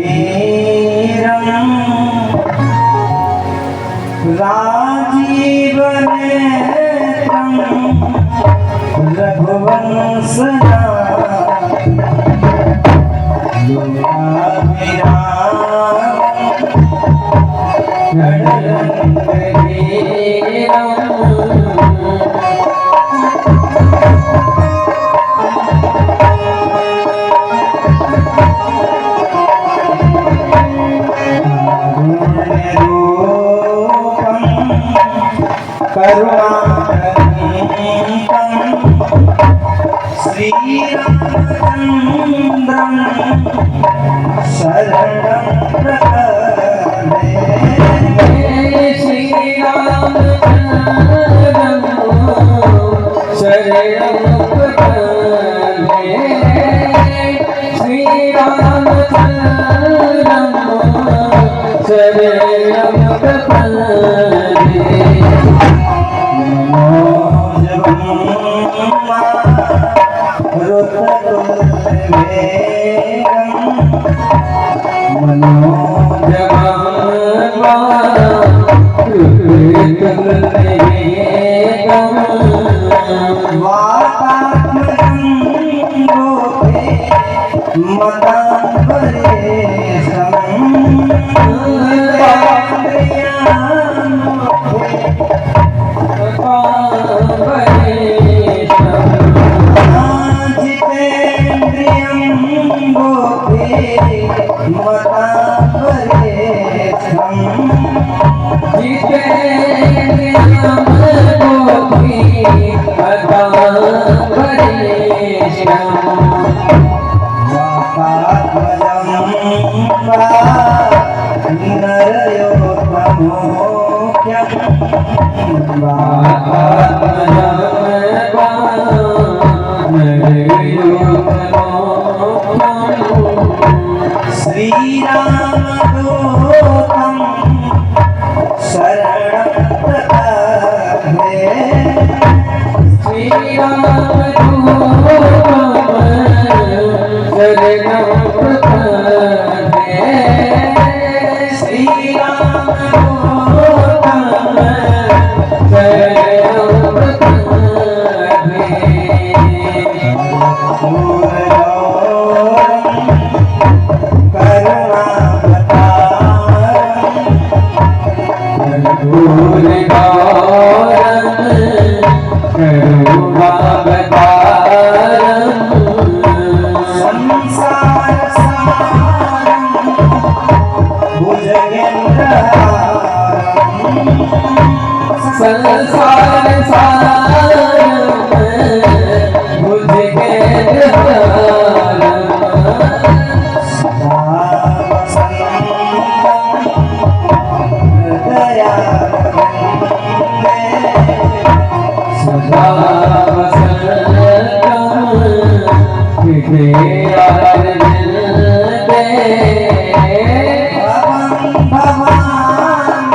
रणरंगधीरं राजीवनेत्रं रघुवंशनाथं लोकाभिरामं श्रीरामचन्द्रं शरणं प्रपद्ये श्रीरामचन्द्रं शरणं प्रपद्ये श्रीरामचन्द्रं शरणं प्रपद्ये श्रीरामदूतं शरणं प्रपद्ये Ram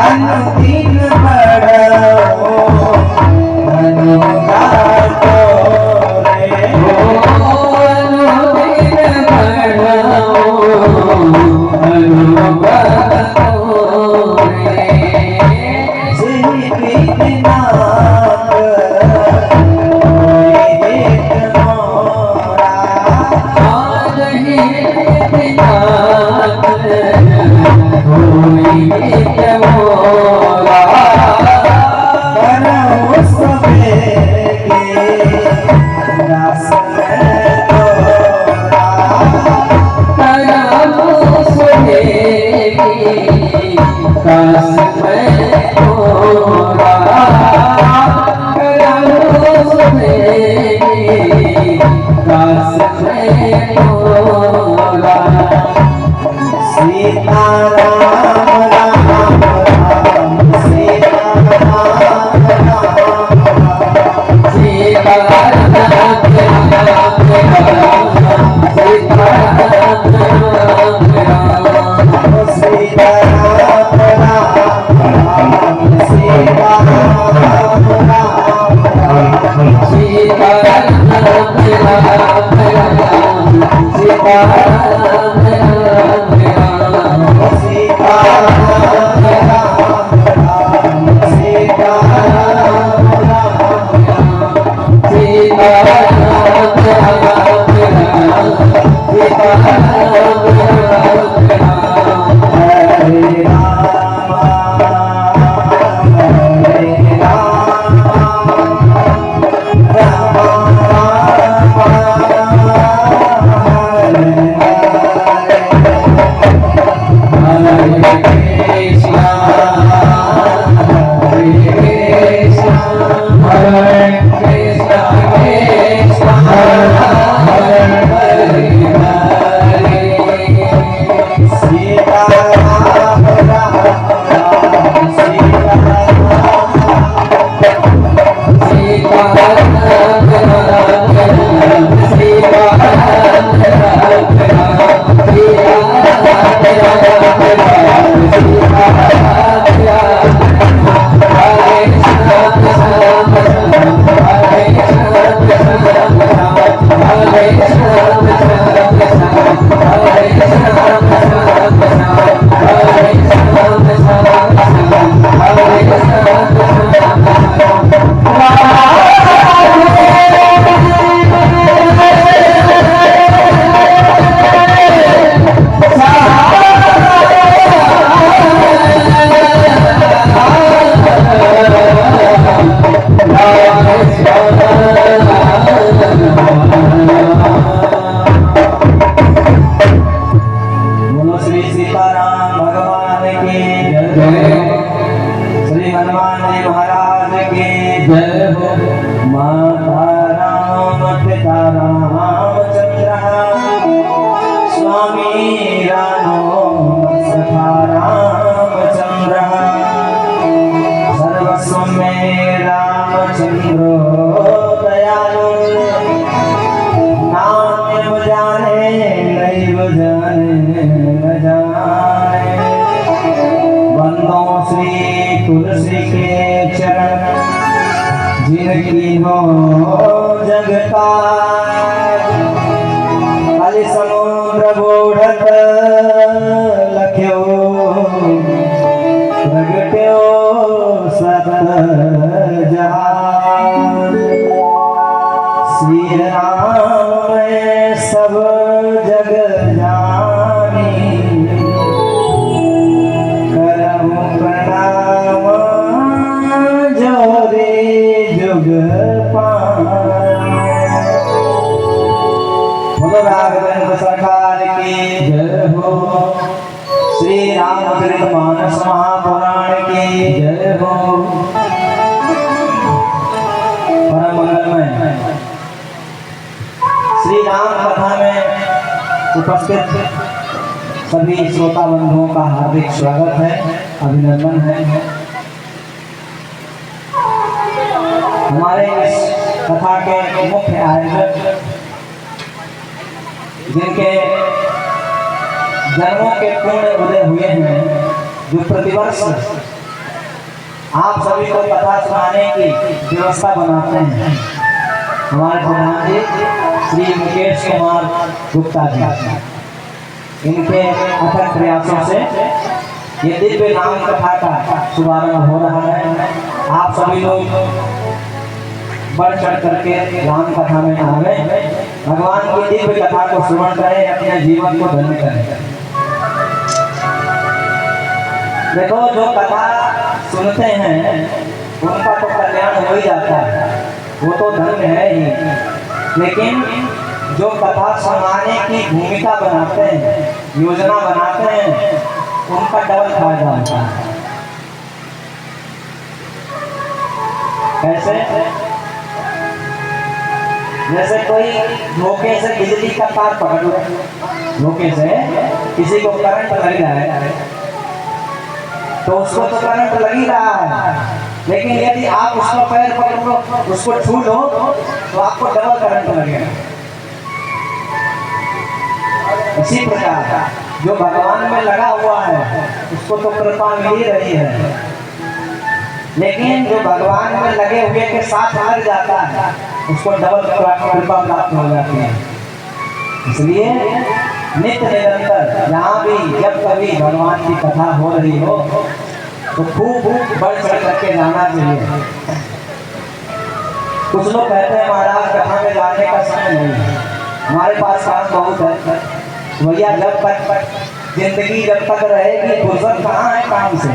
अनुदिन बढ़ो अनुगातो रे जिनकी हो जगता खाली समुद्र बूढ़त लख्यो प्रगट्यो सत जहान श्री राम में सब जग जानी करहु प्रणाम जोरे जुग बोलो राघवेंद्र सरकार की जय हो। रामचरितमानस महापुराण की जय हो। परम मंगलमय श्री राम कथा में उपस्थित सभी श्रोता बंधुओं का हार्दिक स्वागत है, अभिनंदन है। हमारे इस कथा के मुख्य आयोजक जिनके जन्मों के पूर्ण उदय हुए हैं, जो प्रतिवर्ष आप सभी को कथा सुनाने की व्यवस्था बनाते हैं, हमारे प्रधान जी श्री मुकेश कुमार गुप्ता जी, इनके अथक प्रयासों से ये दिव्य राम कथा का शुभारंभ हो रहा है। आप सभी लोग बढ़ चढ़ करके राम कथा में आवे, भगवान की दिव्य कथा को श्रवण करें, अपने जीवन को धन्य करें। देखो, जो कथा सुनते हैं उनका तो कल्याण हो ही जाता है, वो तो धन्य है ही, लेकिन जो कथा सुनाने की भूमिका बनाते हैं, योजना बनाते हैं, उनका डबल फायदा होता है। कैसे? जैसे कोई धोखे से बिजली का तार पकड़ लो, धोखे से किसी को करंट लग रहा है तो उसको तो करंट लग ही रहा है, लेकिन यदि आप उसको पैर पकड़ लो, उसको छू लो, तो आपको डबल करंट लगेगा। इसी प्रकार जो भगवान में लगा हुआ है उसको तो कृपा मिल ही रही है, लेकिन जो भगवान में लगे हुए के साथ लग जाता है उसको डबल कृपा प्राप्त हो जाती है। इसलिए नित्य निरंतर जहाँ भी जब कभी भगवान की कथा हो रही हो तो खूब बढ़ चढ़ करके जाना चाहिए। कुछ लोग कहते हैं महाराज कथा में जाने का समय नहीं है, हमारे पास काम बहुत है। भैया, जब तक जिंदगी जब तक रहेगी फुर्सत कहाँ है काम से?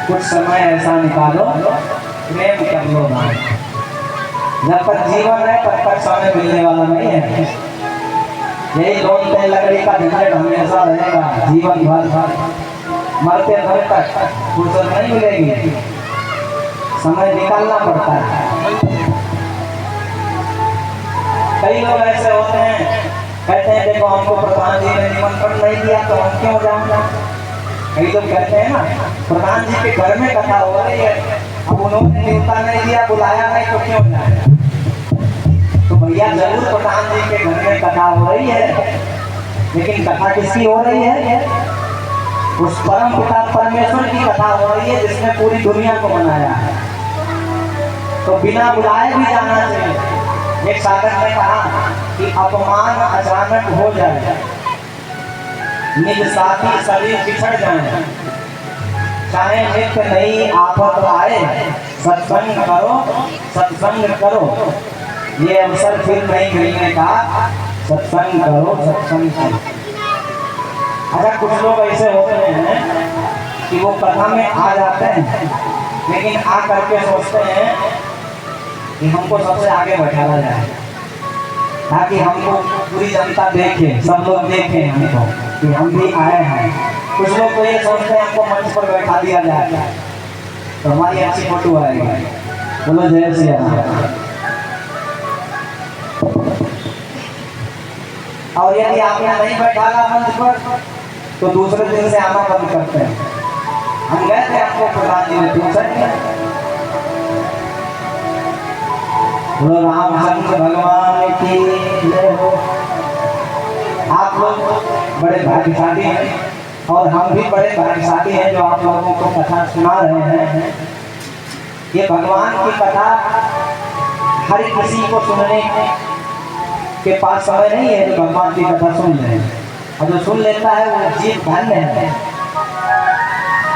कुछ समय ऐसा निकालो, प्रेम कर लो भाई। जब तक जीवन है तब तक समय मिलने वाला नहीं है। यही लोन तेल लकड़ी का झंझट हमेशा रहेगा जीवन भर, मरते भर तक फुर्सत नहीं मिलेगी, समय निकालना पड़ता है। कई लोग ऐसे होते हैं, कहते हैं देखो हमको प्रधान जी ने निमंत्रण नहीं दिया तो हम क्यों जाऊंगा। कई लोग कहते हैं ना, प्रधान जी के घर में कथा हो रही है, अब उन्होंने न्योता नहीं दिया, बुलाया नहीं तो क्यों जाए। तो भैया जरूर प्रधान जी के घर में कथा हो रही है, लेकिन कथा किसकी हो रही है? उस परम पिता परमेश्वर की कथा हो रही है जिसने पूरी दुनिया को बनाया है। तो बिना बुलाए भी जाना चाहिए। एक साधक ने कहा कि अपमान अचानक हो जाए, निज साथी सभी बिछड़ जाए, चाहे नित्य नई आफत आए, सत्संग करो, ये अवसर फिर नहीं मिलने का, सत्संग करो। अच्छा, कुछ लोग ऐसे होते हैं कि वो कथा में आ जाते हैं, लेकिन आ करके सोचते हैं कि हमको सबसे आगे बैठाया जाए ताकि हमको पूरी जनता देखे, सब लोग देखें हमको कि हम भी आए हैं। कुछ लोग तो ये सोचते हैं हमको मंच पर बैठा दिया जाए तो हमारी अच्छी फोटो आएगी। बोलो जय श्री राम। और यदि आपने नहीं बैठाला मंच पर तो दूसरे दिन से आना बंद करते हैं। हम गए थे, आपको प्रधान जी ने पूछा, बोलो रामचंद्र भगवान की जय हो। आप लोग बड़े भाग्यशाली हैं और हम भी बड़े भाग्यशाली हैं जो आप लोगों को कथा सुना रहे हैं। ये भगवान की कथा हर किसी को सुनने के पास समय नहीं है जो भगवान की कथा सुन ले, और जो सुन लेता है वो जीव धन्य है।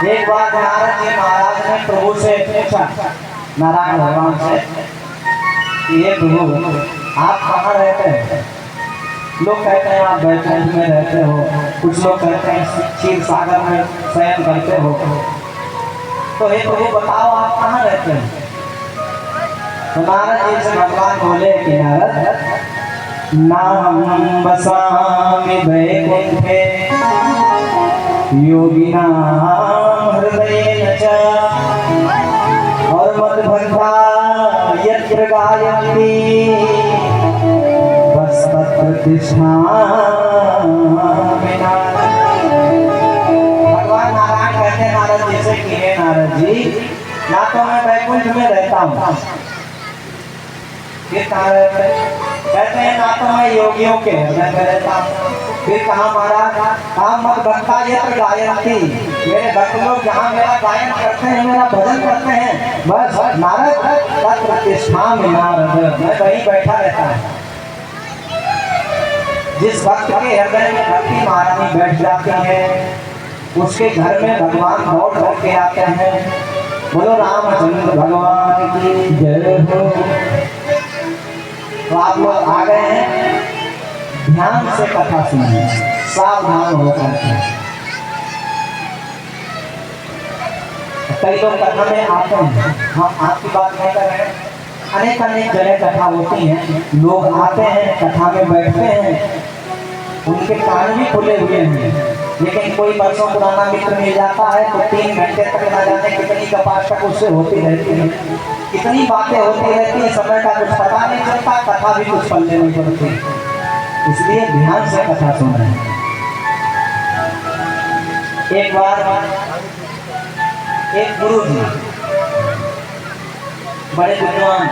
एक बार नारद जी महाराज ने प्रभु से पूछा, नारायण भगवान से, ये प्रभु आप कहाँ रहते हैं? लोग कहते हैं आप बैकुंठ में रहते हो, कुछ लोग कहते हैं क्षीर सागर में शयन करते हो, तो हे प्रभु बताओ आप कहाँ रहते हैं? तो नारद जी से भगवान बोले कि नारद, नाम बसामि वैकुंठे योगिनां हृदयेन च और मद्भक्ता यत्र गायन्ति बस तत्र तिष्ठामि नारद। भगवान नारायण कहते हैं नारद जी से कि हे नारद जी, ना तो मैं वैकुंठ में रहता हूँ, फिर कहाँ रहते हैं? कहते हैं ना तो मैं योगियों के हृदय में रहता हूँ, फिर कहाँ महाराज? कहाँ मद्भक्ता यत्र गायन्ति, मेरे भक्त लोग जहाँ मेरा गायन करते हैं, मेरा भजन करते हैं, बस नारद तत्र तिष्ठामि नारद, मैं वहीं बैठा रहता हूँ। जिस भक्त के हृदय में भक्ति महारानी बैठ जाती है, उसके घर में भगवान दौड़ दौड़ के आते हैं। बोलो रामचंद्र भगवान की जय हो। तो आप लोग आ गए हैं, ध्यान से कथा सुनिए, सावधान होकर के। कई लोग कथा में आते हैं, हम आपकी बात नहीं कर रहे हैं, अनेक अनेक जगह कथा होती हैं, लोग आते हैं, कथा में बैठते हैं, उनके कान भी खुले हुए हैं, लेकिन कोई बरसों पुराना मित्र मिल जाता है तो 3 घंटे तक ना जाने कितनी कपाट तक उससे होती रहती है, कितनी बातें होती रहती है, समय का कुछ पता नहीं चलता, कथा भी कुछ पल्ले नहीं पड़ती। इसलिए ध्यान से कथा सुन रहे हैं। एक बार एक गुरु जी बड़े विद्वान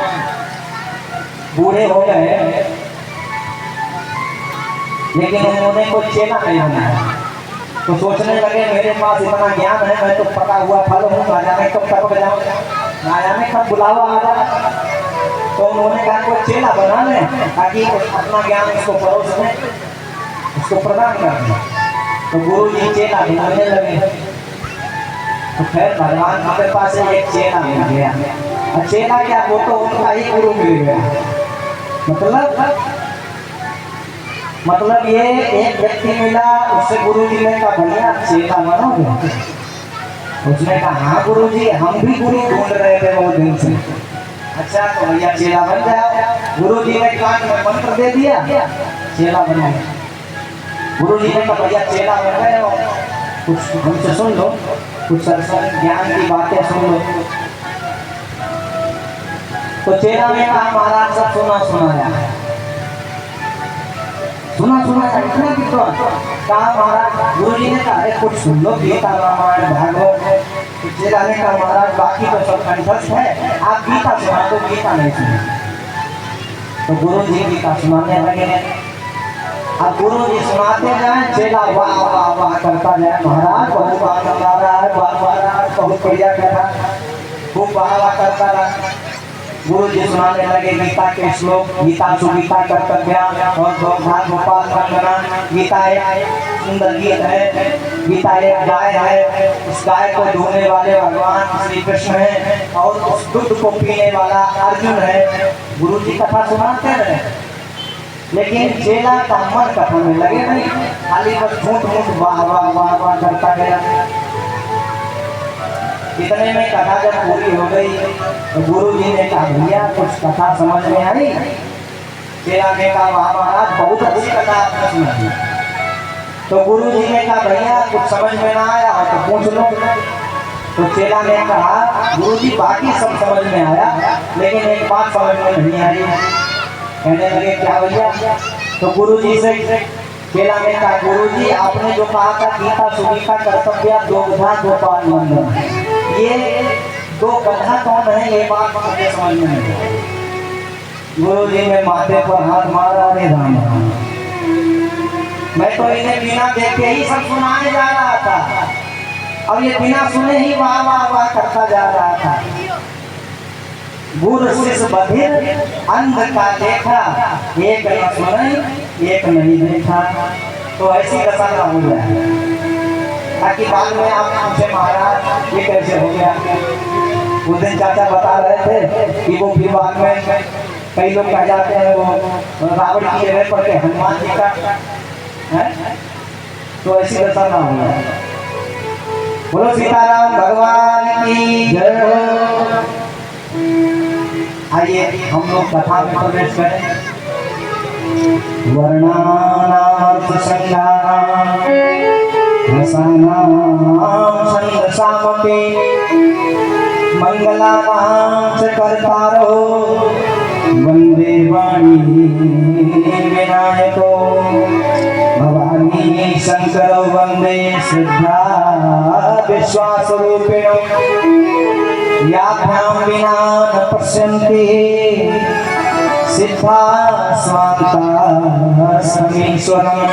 बूढ़े हो गए, लेकिन उन्होंने कोई चेला नहीं बनाया। तो सोचने लगे मेरे पास इतना ज्ञान है, मैं तो पका हुआ फल हूँ, ना जाने कब टपक जाऊँ, ना जाने कब बुलावा आ जाए। तो उन्होंने कहा कोई चेला बना लें ताकि अपना ज्ञान उसको परोस दें, उसको प्रदान कर दें। तो गुरु जी चेला बनाने लगे। तो खैर भगवान के पास एक चेला मिल गया। और चेला क्या, वो तो उनका ही गुरु मिल गया। मतलब ये एक व्यक्ति मिला, उससे गुरु जी ने कहा भैया चेला बनोगे? उसने कहा हाँ गुरु जी, हम भी गुरु ढूंढ रहे थे बहुत दिन से। अच्छा तो भैया चेला बन जाओ। गुरु जी ने कान में मंत्र दे दिया, चेला बना। गुरु जी ने कहा भैया चेला बन गए हो, कुछ हमसे सुन लो, कुछ सत्संग ज्ञान की बातें सुन लो। तो चेला ने कहा महाराज सब सुना सुनाया इतना विद्वान। कहा महाराज, गुरु जी ने कहा अरे कुछ सुन लो, गीता रामायण भागवत। चेला ने कहा महाराज बाकी तो सब कंठस्थ है, आप गीता सुना तो गीता नहीं सुने। तो गुरु जी गीता सुनाने लगे। अब गुरु जी सुनाते जाए, चेला वाह वाह वाह करता जाए, महाराज बहुत आनंद आ रहा है, वाह वाह बहुत बढ़िया कथा, खूब वाह वाह करता रहा। गुरु जी सुनाने लगे गीता के श्लोक, गीता सुगीता कर्तव्य और गोपाल वंदना। गीता एक सुंदर गीत है, गीता एक गाय है, उस गाय को धोने वाले भगवान श्री कृष्ण है और उस दूध को पीने वाला अर्जुन है। गुरु जी कथा सुनाते रहे, लेकिन चेला का मन कथा में लगे नहीं, खाली बस झूठ मूठ वाह वाह वाह वाह करता गया। इतने में कथा जब पूरी हो गई तो गुरु जी ने कहा भैया कुछ कथा समझ में आई? चेला ने कहा वाह महाराज बहुत अच्छी कथा आपने सुनाई। तो गुरु जी ने कहा भैया कुछ समझ में ना आया तो पूछ लो। तो चेला ने कहा गुरु जी बाकी सब समझ में आया, लेकिन एक बात समझ में नहीं आई। कहने लगे क्या भैया? तो गुरु जी से चेला ने कहा गुरु जी आपने जो कहा था गीता सुगीता कर्तव्य दोगधा गोपाल वंदना, ये 2 गधा कौन है, ये बात मुझे समझ में नहीं आई। गुरु जी ने माथे पर हाथ मारा, अरे राम राम, मैं तो इन्हें बिना देखे ही सब सुनाने जा रहा था, अब ये बिना सुने ही वाह वाह वाह करता जा रहा था। गुरु शिष्य बधिर अंध का देखा, एक न सुने एक नहीं देखा। तो ऐसी दशा ना हो जाए, ताकि बाद में आप पूछे महाराज ये कैसे हो गया। उस दिन चाचा बता रहे थे कि वो फिर बाद में कई लोग कह जाते हैं वो रावण की जगह पर के हनुमान जी का है, तो ऐसी दशा ना हो जाए। बोलो सीताराम भगवान की जय हो। आइए हम लोग कथा में प्रवेश करें। वर्णानाथ संज्ञानां रसानां छन्दसामपि मंगलानां च कर्तारो वंदे वाणी विनायको भवानी शंकरो वंदे श्रद्धा विश्वासरूपिणो याभ्यां विना न पश्यन्ति सिद्धा स्वान्ता समीश्वरम्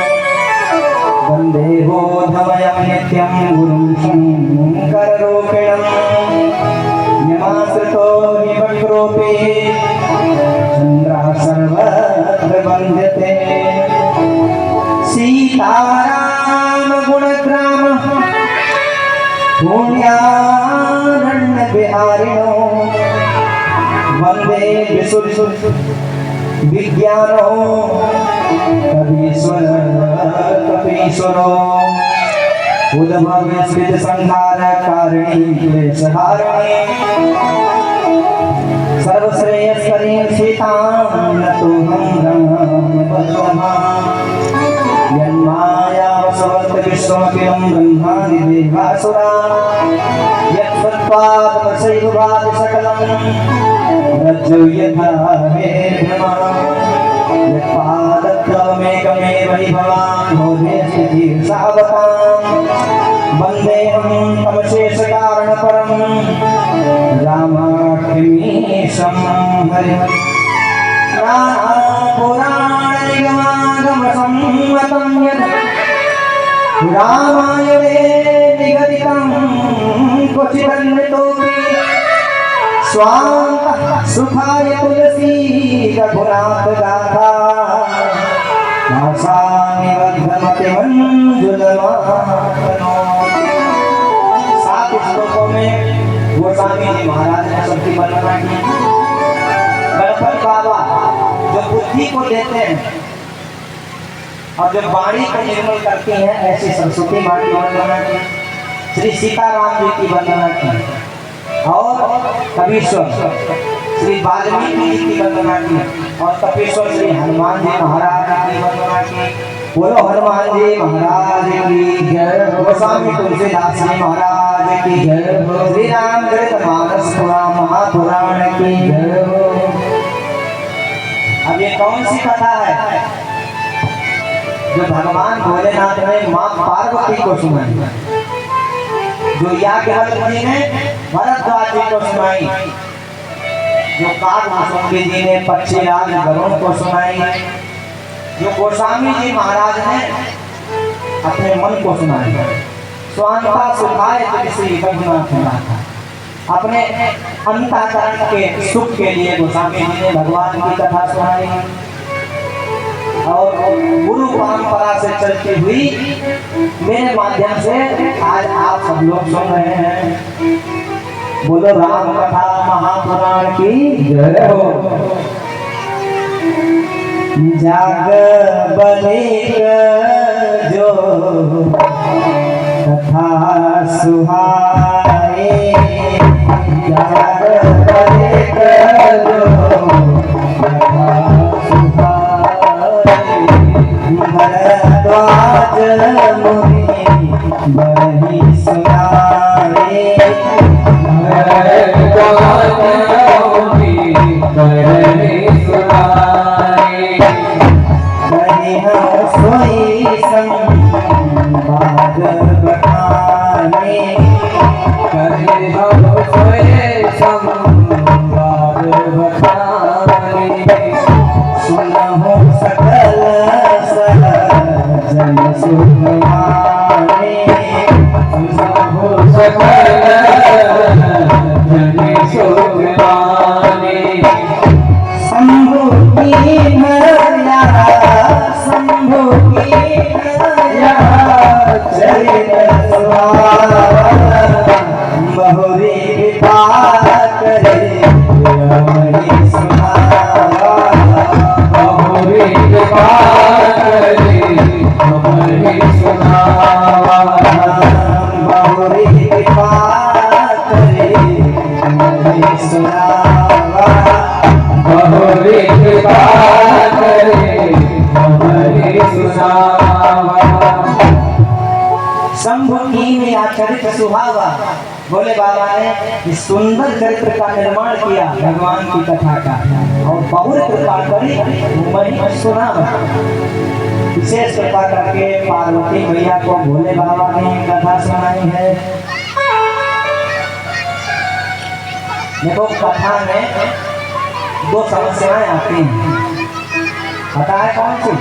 वंदे बोधमयं नित्यं गुरुं शङ्कररूपिणम् यमाश्रितो हि वक्रोपि चन्द्रः सर्वत्र वन्द्यते सीताराम गुणग्राम पुण्यारण्य विहारिणो वन्दे विशुद्ध विज्ञानो कवीश्वर कपीश्वरो उद्भव स्मृत संहार कारिणी क्लेशहारिणी सर्वश्रेयस्करीं सीतां नतोऽहं रामभद्रमां यन्माया वसवत् विश्वमखिलं ब्रह्मादि देवासुरा यत्त्वत्पादमसैव भाति सकलं रज्जौ यथा मे भ्रमः यत्पादत्वमेकमेव हि भवान् मोहेऽस्ति धीर्षावताम् वन्देऽहं तमशेषकारणपरं रामाख्यमीशं हरिः नानापुराणनिगमागमसंवतं यत् रामायणे निगदितं क्वचिदन्यतोऽपि स्वान्तः सुखाय तुलसी रघुनाथ गाथा भाषामि बद्धमतिमञ्जुलमातनो। 7 श्लोकों में गोस्वामी जी महाराज ने सबकी वर्णना की। गणपति बाबा जो बुद्धि को देते हैं और जो वाणी को निर्मल करती हैं, ऐसी सरस्वती माँ की वर्णना की, श्री सीताराम जी की वर्णना की और कपीश्वर श्री वाल्मीकि जी की वंदना की और कपीश्वर श्री हनुमान जी महाराज की वंदना की। बोलो हनुमान जी महाराज की जय। गोस्वामी तुलसीदास जी महाराज की जय। श्री रामचरितमानस महापुराण की जय। अब ये कौन सी कथा है जो भगवान भोलेनाथ ने माँ पार्वती को सुनाई, जो याज्ञवल्क्य जी ने भरद्वाज जी को सुनाई, जो काकभूषुंडी जी ने पक्षीराज गरुड़ को सुनाई, जो गोस्वामी जी महाराज ने अपने मन को सुनाई। स्वांता सुखाय श्री रघुनाथ था, अपने अंतःकरण के सुख के लिए गोस्वामी जी ने भगवान की कथा सुनाई और गुरु परंपरा से चलती हुई मेरे माध्यम से आज आप सब लोग सुन रहे हैं। बोलो राम कथा महापुराण की जय हो। जाग बलिक जो कथा सुहाए, जाग बलिक जो कथा भरद्वाज मुनि बरही सुनाए, भरद्वाज मुनि बरही सुनाए, कहिह सोई संवाद बखाने, कहिह सोई संवाद बखाने, सुनहु सकल जन सुखमाने, सुनहु सकल जन सुखमाने, शंभु की भैया शंभु की भैया चरित बहुरी कृपा करे हरि सुनावा, बहुरी कृपा करे हरि सुनावा, बहुरी कृपा करे हरि सुनावा, बहुरी कृपा करे हरि सुनावा। शंभु कीन या चरित्र सुहावा। बोले बाबा ने इस सुंदर चरित्र का निर्माण किया भगवान की कथा का, और बहुत कृपा करी महिमा सुना। विशेष कृपा करके पार्वती मैया को भोले बाबा ने कथा सुनाई है। देखो कथा में दो समस्याएं आती हैं, पता है कौन सी?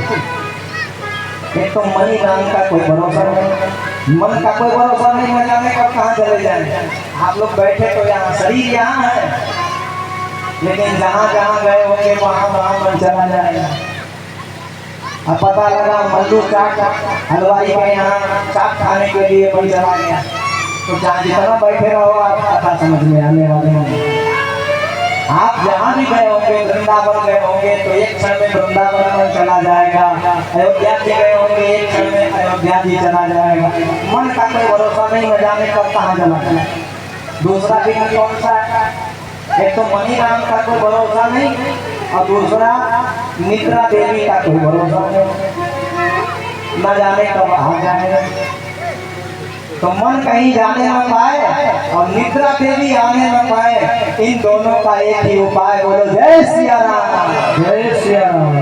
एक तो मनी नाम का कोई भरोसा नहीं, मन का कोई भरोसा नहीं, न जाने कब कहाँ चले जाए। आप लोग बैठे तो यहाँ, शरीर यहाँ है, लेकिन जहाँ जहाँ गए होंगे वहाँ वहाँ मन चला जाएगा। अब पता लगा मल्लू चाट हलवाई के यहाँ चाट खाने के लिए मन चला गया, तो जहाँ जितना बैठे रहो आप कथा समझ में आने वाले होंगे। आप जहाँ भी गए होंगे, वृंदावन गए होंगे तो एक क्षण में वृंदावन में चला जाएगा, अयोध्या जी गए होंगे एक क्षण में अयोध्या जी चला जाएगा। मन का कोई भरोसा नहीं, न जाने कब कहाँ चला जाए। दूसरा विघ्न कौन सा है? एक तो मनी नाम का कोई भरोसा नहीं, और दूसरा निद्रा देवी का कोई भरोसा नहीं, न जाने कब आ जाएगा। तो मन कहीं जाने न पाए और निद्रा देवी आने न पाए, इन दोनों का एक ही उपाय, बोलो जय सिया राम, जय सिया राम।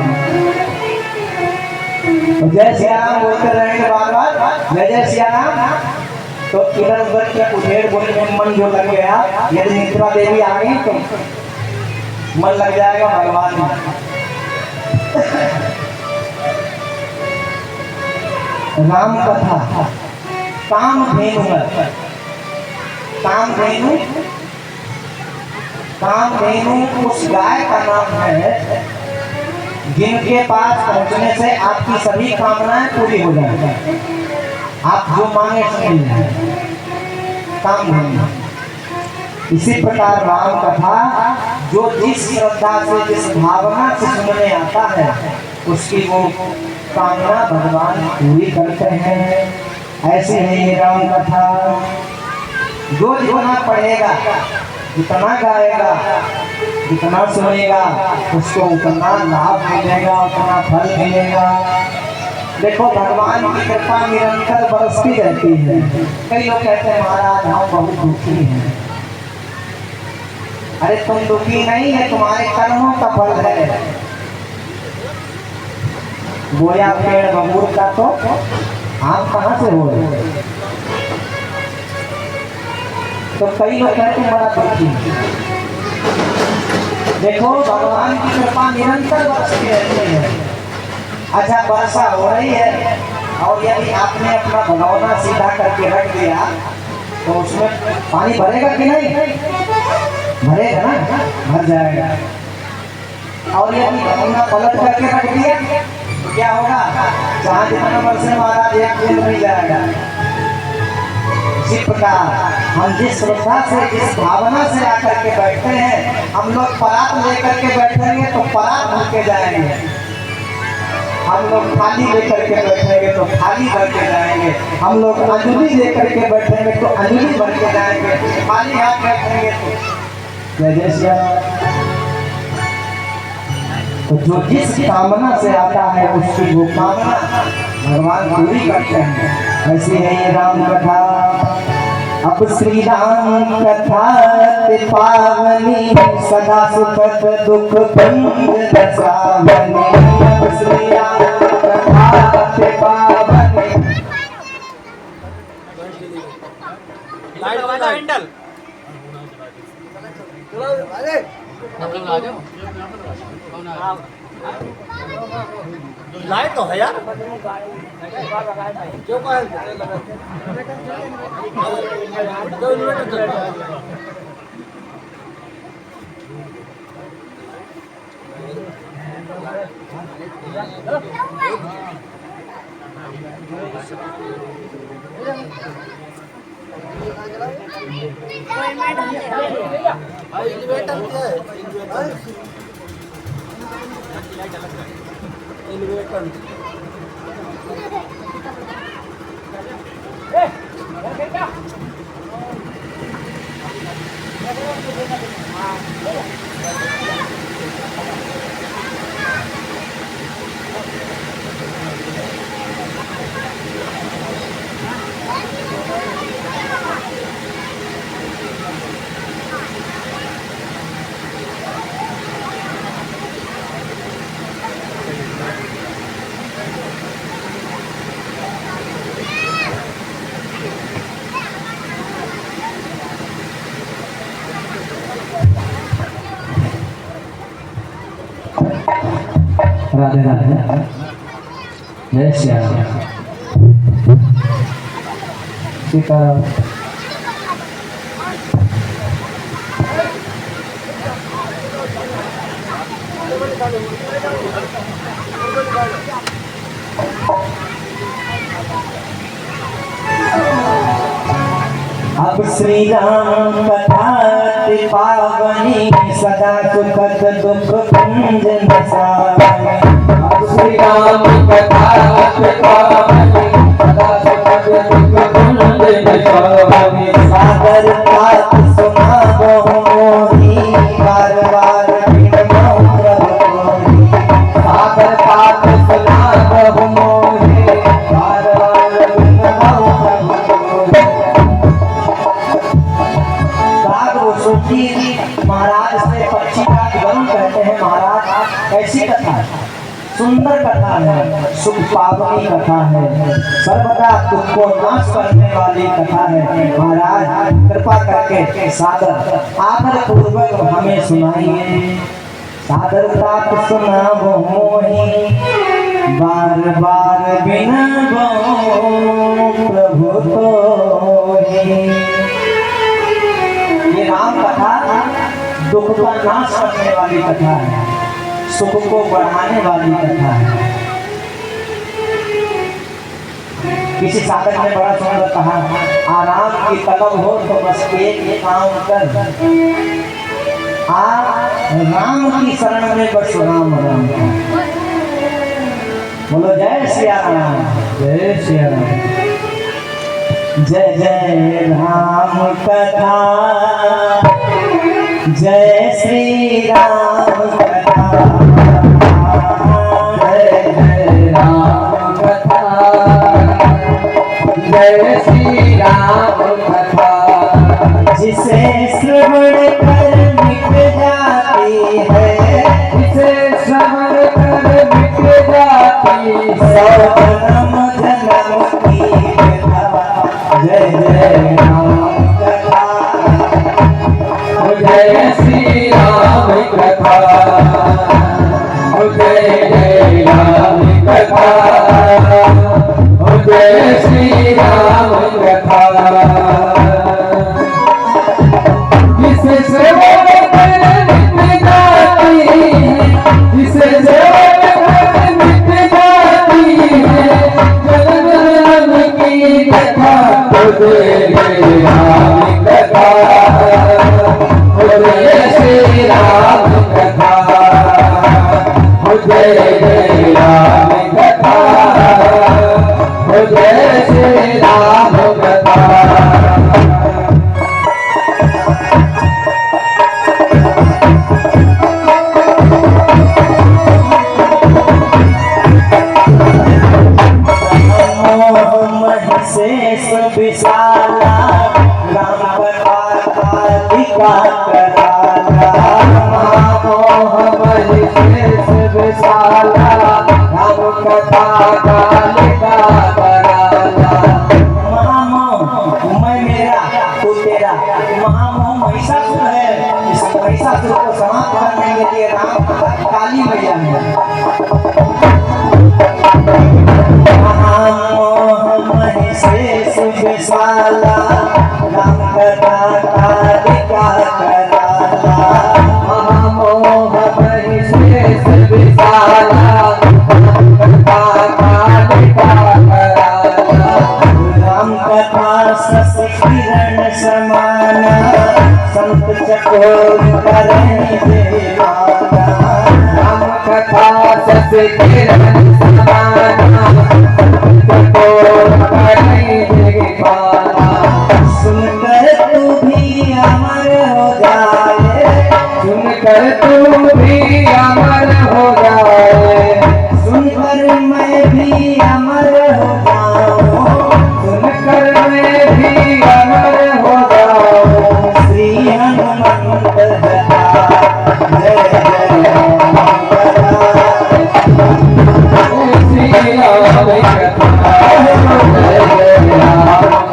तो जय सिया राम बोलते रहेंगे बार बार, जय जय सिया राम। तो इधर उधर के उधेड़ बोलने में मन जो लग गया, यदि निद्रा देवी आ गई तो मन लग जाएगा भगवान में। राम कथा कामधेनु है। कामधेनु, कामधेनु उस गाय का नाम है जिनके पास पहुंचने से आपकी सभी कामनाएं पूरी हो जाएंगी, आप जो मांगे सो मिल जाए। कामधेनु। इसी प्रकार राम कथा जो जिस श्रद्धा से, जिस भावना से सुनने आता है, उसकी वो कामना भगवान पूरी करते हैं। ऐसी है ये राम कथा। जो जितना पढ़ेगा, जितना गाएगा, जितना सुनेगा, उसको उतना लाभ मिलेगा, उतना फल मिलेगा। देखो भगवान की कृपा निरंतर बरसती रहती है। कई लोग कहते हैं महाराज हम बहुत दुखी हैं। अरे तुम दुखी नहीं है, तुम्हारे कर्मों का फल है। गोया पेड़ बबूल का तो आप कहाँ से हो रहे? तो कई लोग कहते हैं बड़ा दुखी। देखो भगवान की कृपा निरंतर बरसती रहती है। अच्छा वर्षा हो रही है और यदि आपने अपना भगौना सीधा करके रख दिया तो उसमें पानी भरेगा कि नहीं? भरेगा ना, भर जाएगा। और यदि भगौना पलट करके रख दिया तो क्या होगा? जहाँ जितना बरसे महाराज एक दिन मिल जाएगा। इसी प्रकार हम जिस श्रद्धा से, जिस भावना से आकर के बैठते हैं, हम लोग परात लेकर के बैठेंगे तो परात भर के जाएंगे। हम लोग थाली लेकर के बैठेंगे तो थाली भर के जाएंगे। हम लोग अंजलि लेकर के बैठेंगे तो अंजलि भर के जाएंगे। खाली हाथ बैठेंगे तो जय जय श्री राम। तो जो जिस कामना से आता है उसकी वो कामना भगवान पूरी करते हैं। ऐसी है ये राम कथा। अब श्री राम कथा पावनी, सदा सुखद दुख भंग दसावनी। अब श्री राम कथा पावनी। लाइट वाला हैंडल लाइट तो है यार, क्यों कहा राधे राधे। जय श्री राम। सीताराम। अब श्री राम कथा पावनी सदा सुखद दुख भंजन सावनी। अब श्री राम कथा पावनी सदा सुखद दुख भंजन सावनी। सागर तात सुना बहु मोही बार बार बिन बहु प्रभु मोही। सागर तात सुना बहु मोही बार बार बिन बहु प्रभु मोही। महाराज से पक्षी का गम कहते हैं। महाराज ऐसी कथा है, सुंदर कथा है, सुख पावनी कथा है, सर्वदा दुख को नाश करने वाली कथा है। महाराज कृपा करके सादर आदर पूर्वक हमें सुनाइए। सादरता सुना वो मोही बार बार बिना प्रभु तो ये राम कथा दुख का नाश करने वाली कथा है, सुख को बढ़ाने वाली कथा है। किसी साधक ने बड़ा सुंदर कहा, आराम की तलब हो तो बस एक काम कर, राम की शरण में बस राम राम। बोलो जय श्री राम। जय श्री राम। जय जय राम कथा, जय श्री राम कथा। जय जय राम कथा, जय श्री राम कथा। जिसे श्रवण कर मिट जाती है, जिसे श्रवण कर मिट जाती है, सौ जन्म जन्म की व्यथा। जय जय राम कथा, जय श्री राम कथा। जय जय राम कथा, जय श्री राम कथा। जिसे श्रवण कर मिट जाती है, जिसे श्रवण कर मिट जाती है, जन्म जन्म की कथा। जय जय राम कथा, जय श्री राम कथा। जय जय राम कथा, जय श्री राम कथा। शेष विशाला राम कथा कालिका कराला। मोह शेष विशाला राम कथा कालिका कराला। महामोह मैं मेरा तू तेरा, महामोह महिषासुर है। इस महिषासुर को समाप्त करने के लिए राम काली मैया है। शेष विशाला राम कथा कालिका कराला। महामोह शेष विशाला कथा कालिका कराला। राम कथा शशि किरण समाना, संत चकोर करें देवाना। राम कथा शशि किरण समाना, सुनकर तू भी अमर हो जाए, सुनकर तू भी अमर हो जाए, सुनकर मैं भी अमर हो जाऊं, सुनकर मैं भी अमर हो जाऊं। श्री हनुमंत कथा, जय जय राम कथा। श्री राम कथा, जय जय राम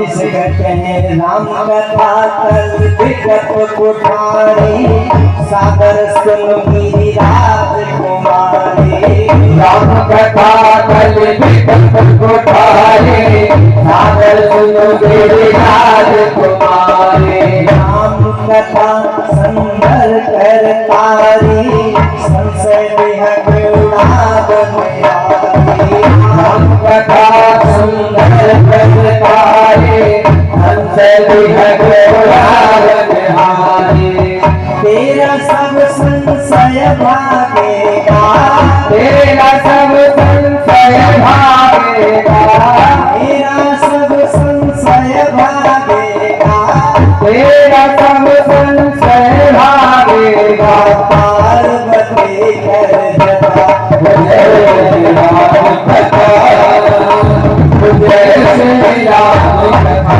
जिसे कहते हैं राम कथा कल विगत कुठारी सागर सुन गिरिराज कुमारी। राम कथा कल विगत कुठारी सागर सुन गिरिराज कुमारी। राम कथा सुंदर करतारी संशय विहग उड़ावन यारी। राम कथा सुंदर करतारी संशय विहग उड़ावन हारी। तेरा सब संशय भागेगा, तेरा सब संशय भागेगा, तेरा सब संशय भागेगा, तेरा सब संशय भागेगा। पार्वती कर जता जय राम कथा, जय श्री राम कथा,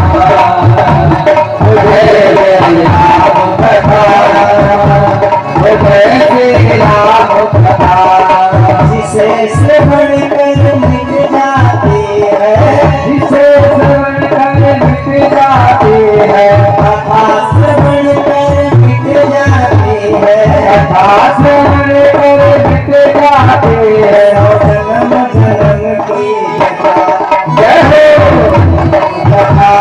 जय राम कथा, जय श्री राम कथा। जिसे श्रवण कर मिट जाती है, जिसे श्रवण कर मिट जाती है, कथा श्रवण कर मिट जाती है, कथा श्रवण कर मिट जाती है। जन्म जन्म की जय हो कथा।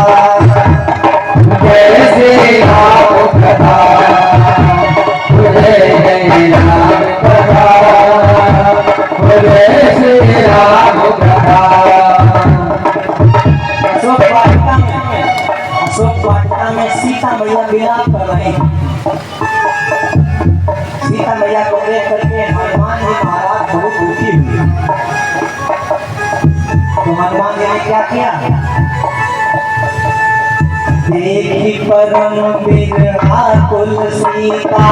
जय श्री राम कथा, जय जय राम कथा, जय श्री राम कथा। अशोक वाटिका में सीता मैया विलाप कर रहे हैं। सीता मैया को देख करके हनुमान जी महाराज बहुत दुखी हुए। तो हनुमान जी ने क्या किया? देखी परम बिरहा कुल सीता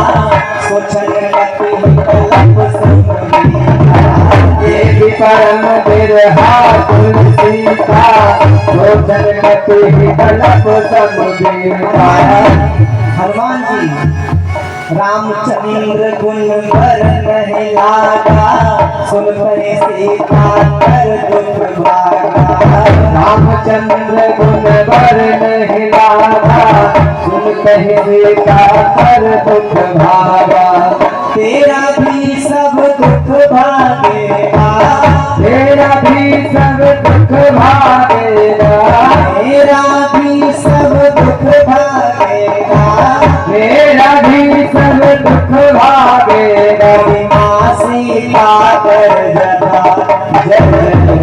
सोचन कपि कल्प संगीता। देवी परम बिरहा कुल सीता सोचन कपि कल्प संगीता। हनुमान जी रामचंद्र गुण बर नहीं लागा सुन परे सीता कर दुख भागा। रामचंद्र गुण बर नहीं लागा सुन कहि सीता कर दुख भागा। तेरा भी सब दुख भागेगा, तेरा भी सब दुख भागेगा, तेरा भी सब दुख भागेगा। तेरा भी सब दुख भागेगा। माँ सीता कर जता जय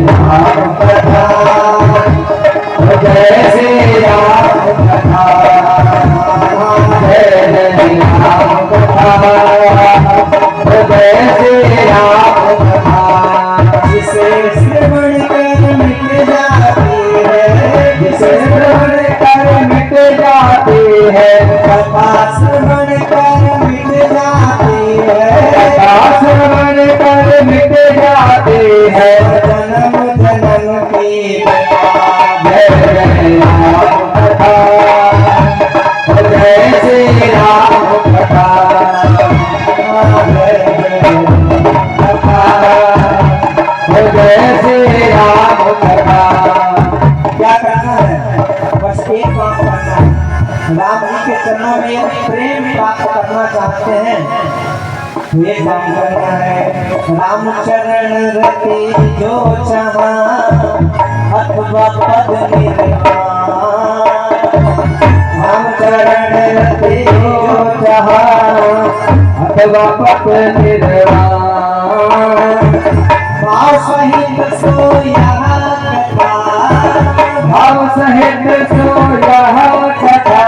राम कथा, जय श्री राम कथा, जय जय राम कथा, जय श्री राम कथा। जिसे श्रवण कर मिट जाती है, जिसे श्रवण कर मिट जाती है, कथा श्रवण कर मिट जाती है, कथा श्रवण कर मिट जाती है। जन्म जन्म की जय जय राम कथा, जय श्री राम कथा, जय श्री राम कथा। क्या करना है? बस एक काम करना है। राम जी के चरणों में प्रेम प्राप्त करना चाहते हैं तो ये काम करना है। राम चरण रति जो चाहा अथवा पद निर्वाण। राम चरण रति जो चाहा अथवा पद निर्वाण। भाव सहित सोया कथा, भाव सहित सोया कथा,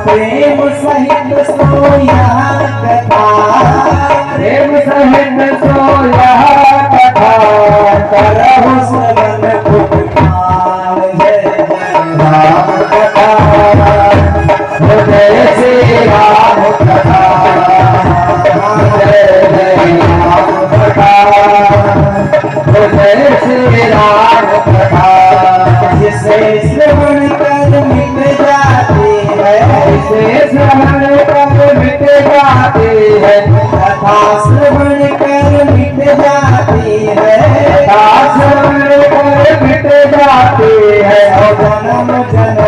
प्रेम सहित सोया कथा, प्रेम सहित सोया कथा। करहु श्रवण पुकार जय राम कथा, जय श्री राम कथा, जय जय राम कथा, जय श्री राम कथा। जिसे श्रवण कर मिट जाती है, जिसे श्रवण कर मिट जाती है, कथा श्रवण कर मिट जाती है, कथा श्रवण कर मिट जाती है। जन्म जन्म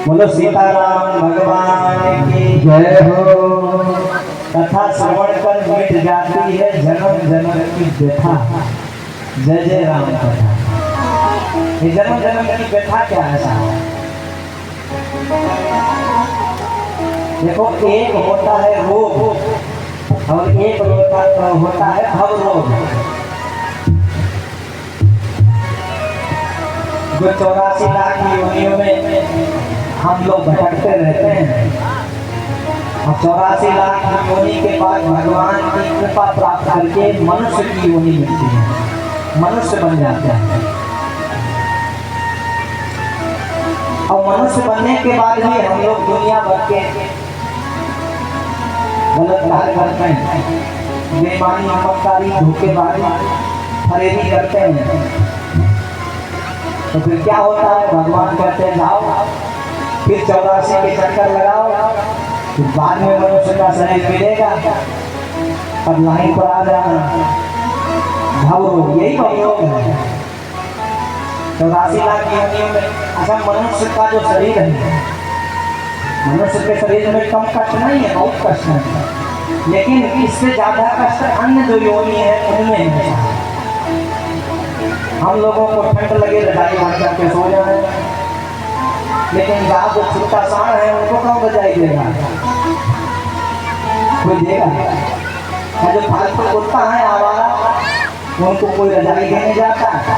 बोलो सीताराम भगवान की जय हो। कथा श्रवण कर मिट जाती है जन्म जन्म की व्यथा। जय जय राम कथा। ये जन्म जन्म की व्यथा क्या है साहब? देखो, एक होता है रोग और एक होता है भव रोग। जो 84 लाख योनियों में हम लोग भटकते रहते हैं और 84 लाख योनि के बाद भगवान की कृपा प्राप्त करके मनुष्य की योनि मिलती है, मनुष्य बन जाते हैं। और मनुष्य बनने के बाद भी हम लोग दुनिया भर के गलत कार्य करते हैं, बेईमानी, मक्कारी, धोखेबाजी, फरेबी करते हैं। तो फिर क्या होता है? भगवान कहते हैं जाओ फिर 84 के चक्कर लगाओ, फिर बाद में मनुष्य का शरीर मिलेगा, अब लाइन पर आ जाना। भव यही भवयोग है। 84 लाख योनियों में अच्छा मनुष्य का जो शरीर है, मनुष्य के शरीर में कम कष्ट नहीं है, बहुत कष्ट है, लेकिन इससे ज्यादा कष्ट अन्य जो योनि है उनमें है। हम लोगों को ठंड लगे रजाई बांध करके सो जाए, लेकिन जहाँ जो छुट्टा सांड है उनको कौन रजाई देगा? कोई देगा? जो फालतू कुत्ता है आवारा, उनको कोई रजाई देने जाता है?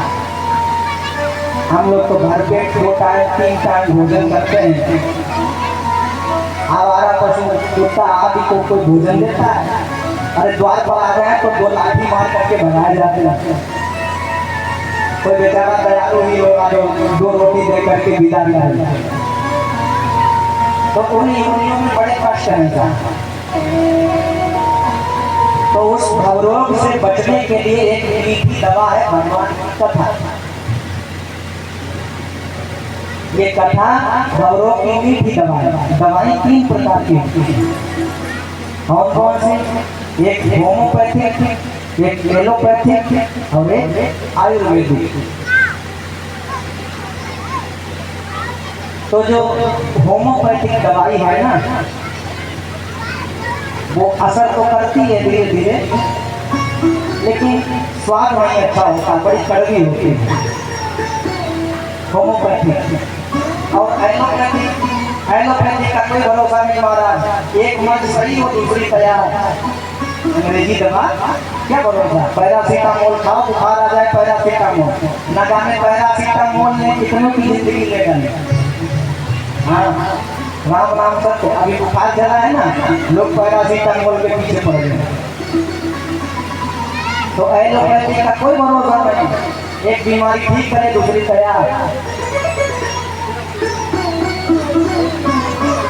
हम लोग तो घर पे 2 टाइम 3 टाइम भोजन करते हैं। आवारा पशु कुत्ता आदि को कोई भोजन देता है? अरे द्वार पर आ गए तो 2 लाठी मार करके भगाए जाते हैं। कोई बेचारा दयालु ही होगा जो 2 रोटी दे करके विदा कर जाए। तो उन योनियों में बड़े कष्ट हैं। तो उस भवरोग से बचने के लिए एक मीठी दवा है भगवान की कथा। ये कथा भवरोग की मीठी दवा है। दवाई 3 प्रकार की होती है। और कौन सी? एक होम्योपैथिक, एक एलोपैथिक और एक आयुर्वेदिक। तो जो होम्योपैथिक दवाई है ना, वो असर तो करती है धीरे धीरे, लेकिन स्वाद नहीं अच्छा होता, बड़ी कड़वी होती है होम्योपैथिक। और एलोपैथिक का कोई भरोसा नहीं महाराज, एक मर्ज सही हो दूसरी तैयार। अंग्रेजी दवा क्या भरोसा? पैरासीटामोल खाओ बुखार आ जाए, पैरासीटामोल न जाने पैरासीटामोल ने कितनों की जिंदगी ले डाली। हाँ, राम नाम सत्य। अभी बुखार चला है ना, लोग पैरासीटामोल के पीछे पड़ गए। तो एलोपैथी का कोई भरोसा नहीं, एक बीमारी ठीक करे दूसरी तैयार।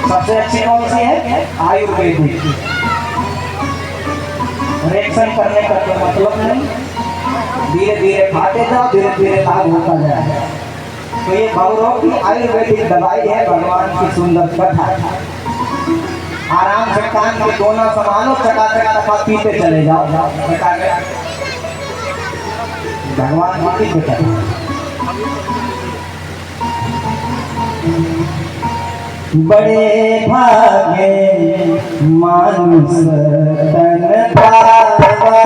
सबसे अच्छी कौन सी है? आयुर्वेदिक। रिएक्शन करने का कोई मतलब नहीं, धीरे धीरे खाते जाओ, धीरे धीरे लाभ होता जाए। तो ये भवरोग की आयुर्वेदिक दवाई है, भगवान की सुंदर कथा। आराम से कान के दोनों संभालो, चकाचक पीते चले जाओ। भगवान की कथा। बड़े भागे मानुष तन पावा,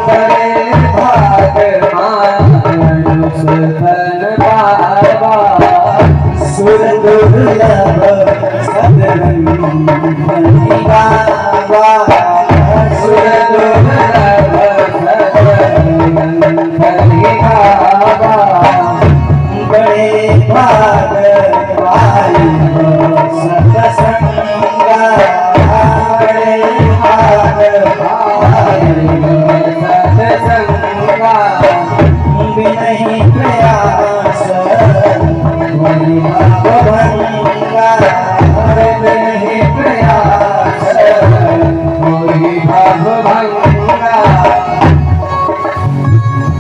बड़े भाग मानुष तन पावा, सुर दुर्लभ सदरंग गावा, सुर दुर्लभ सदरंग गावा। बड़े भाग पाई सत्संगा, बड़े भाग पाई सत्संगा, बिनहि प्रयास कोई भाव भंगा, बिनहि प्रयास कोई भाव भंगा।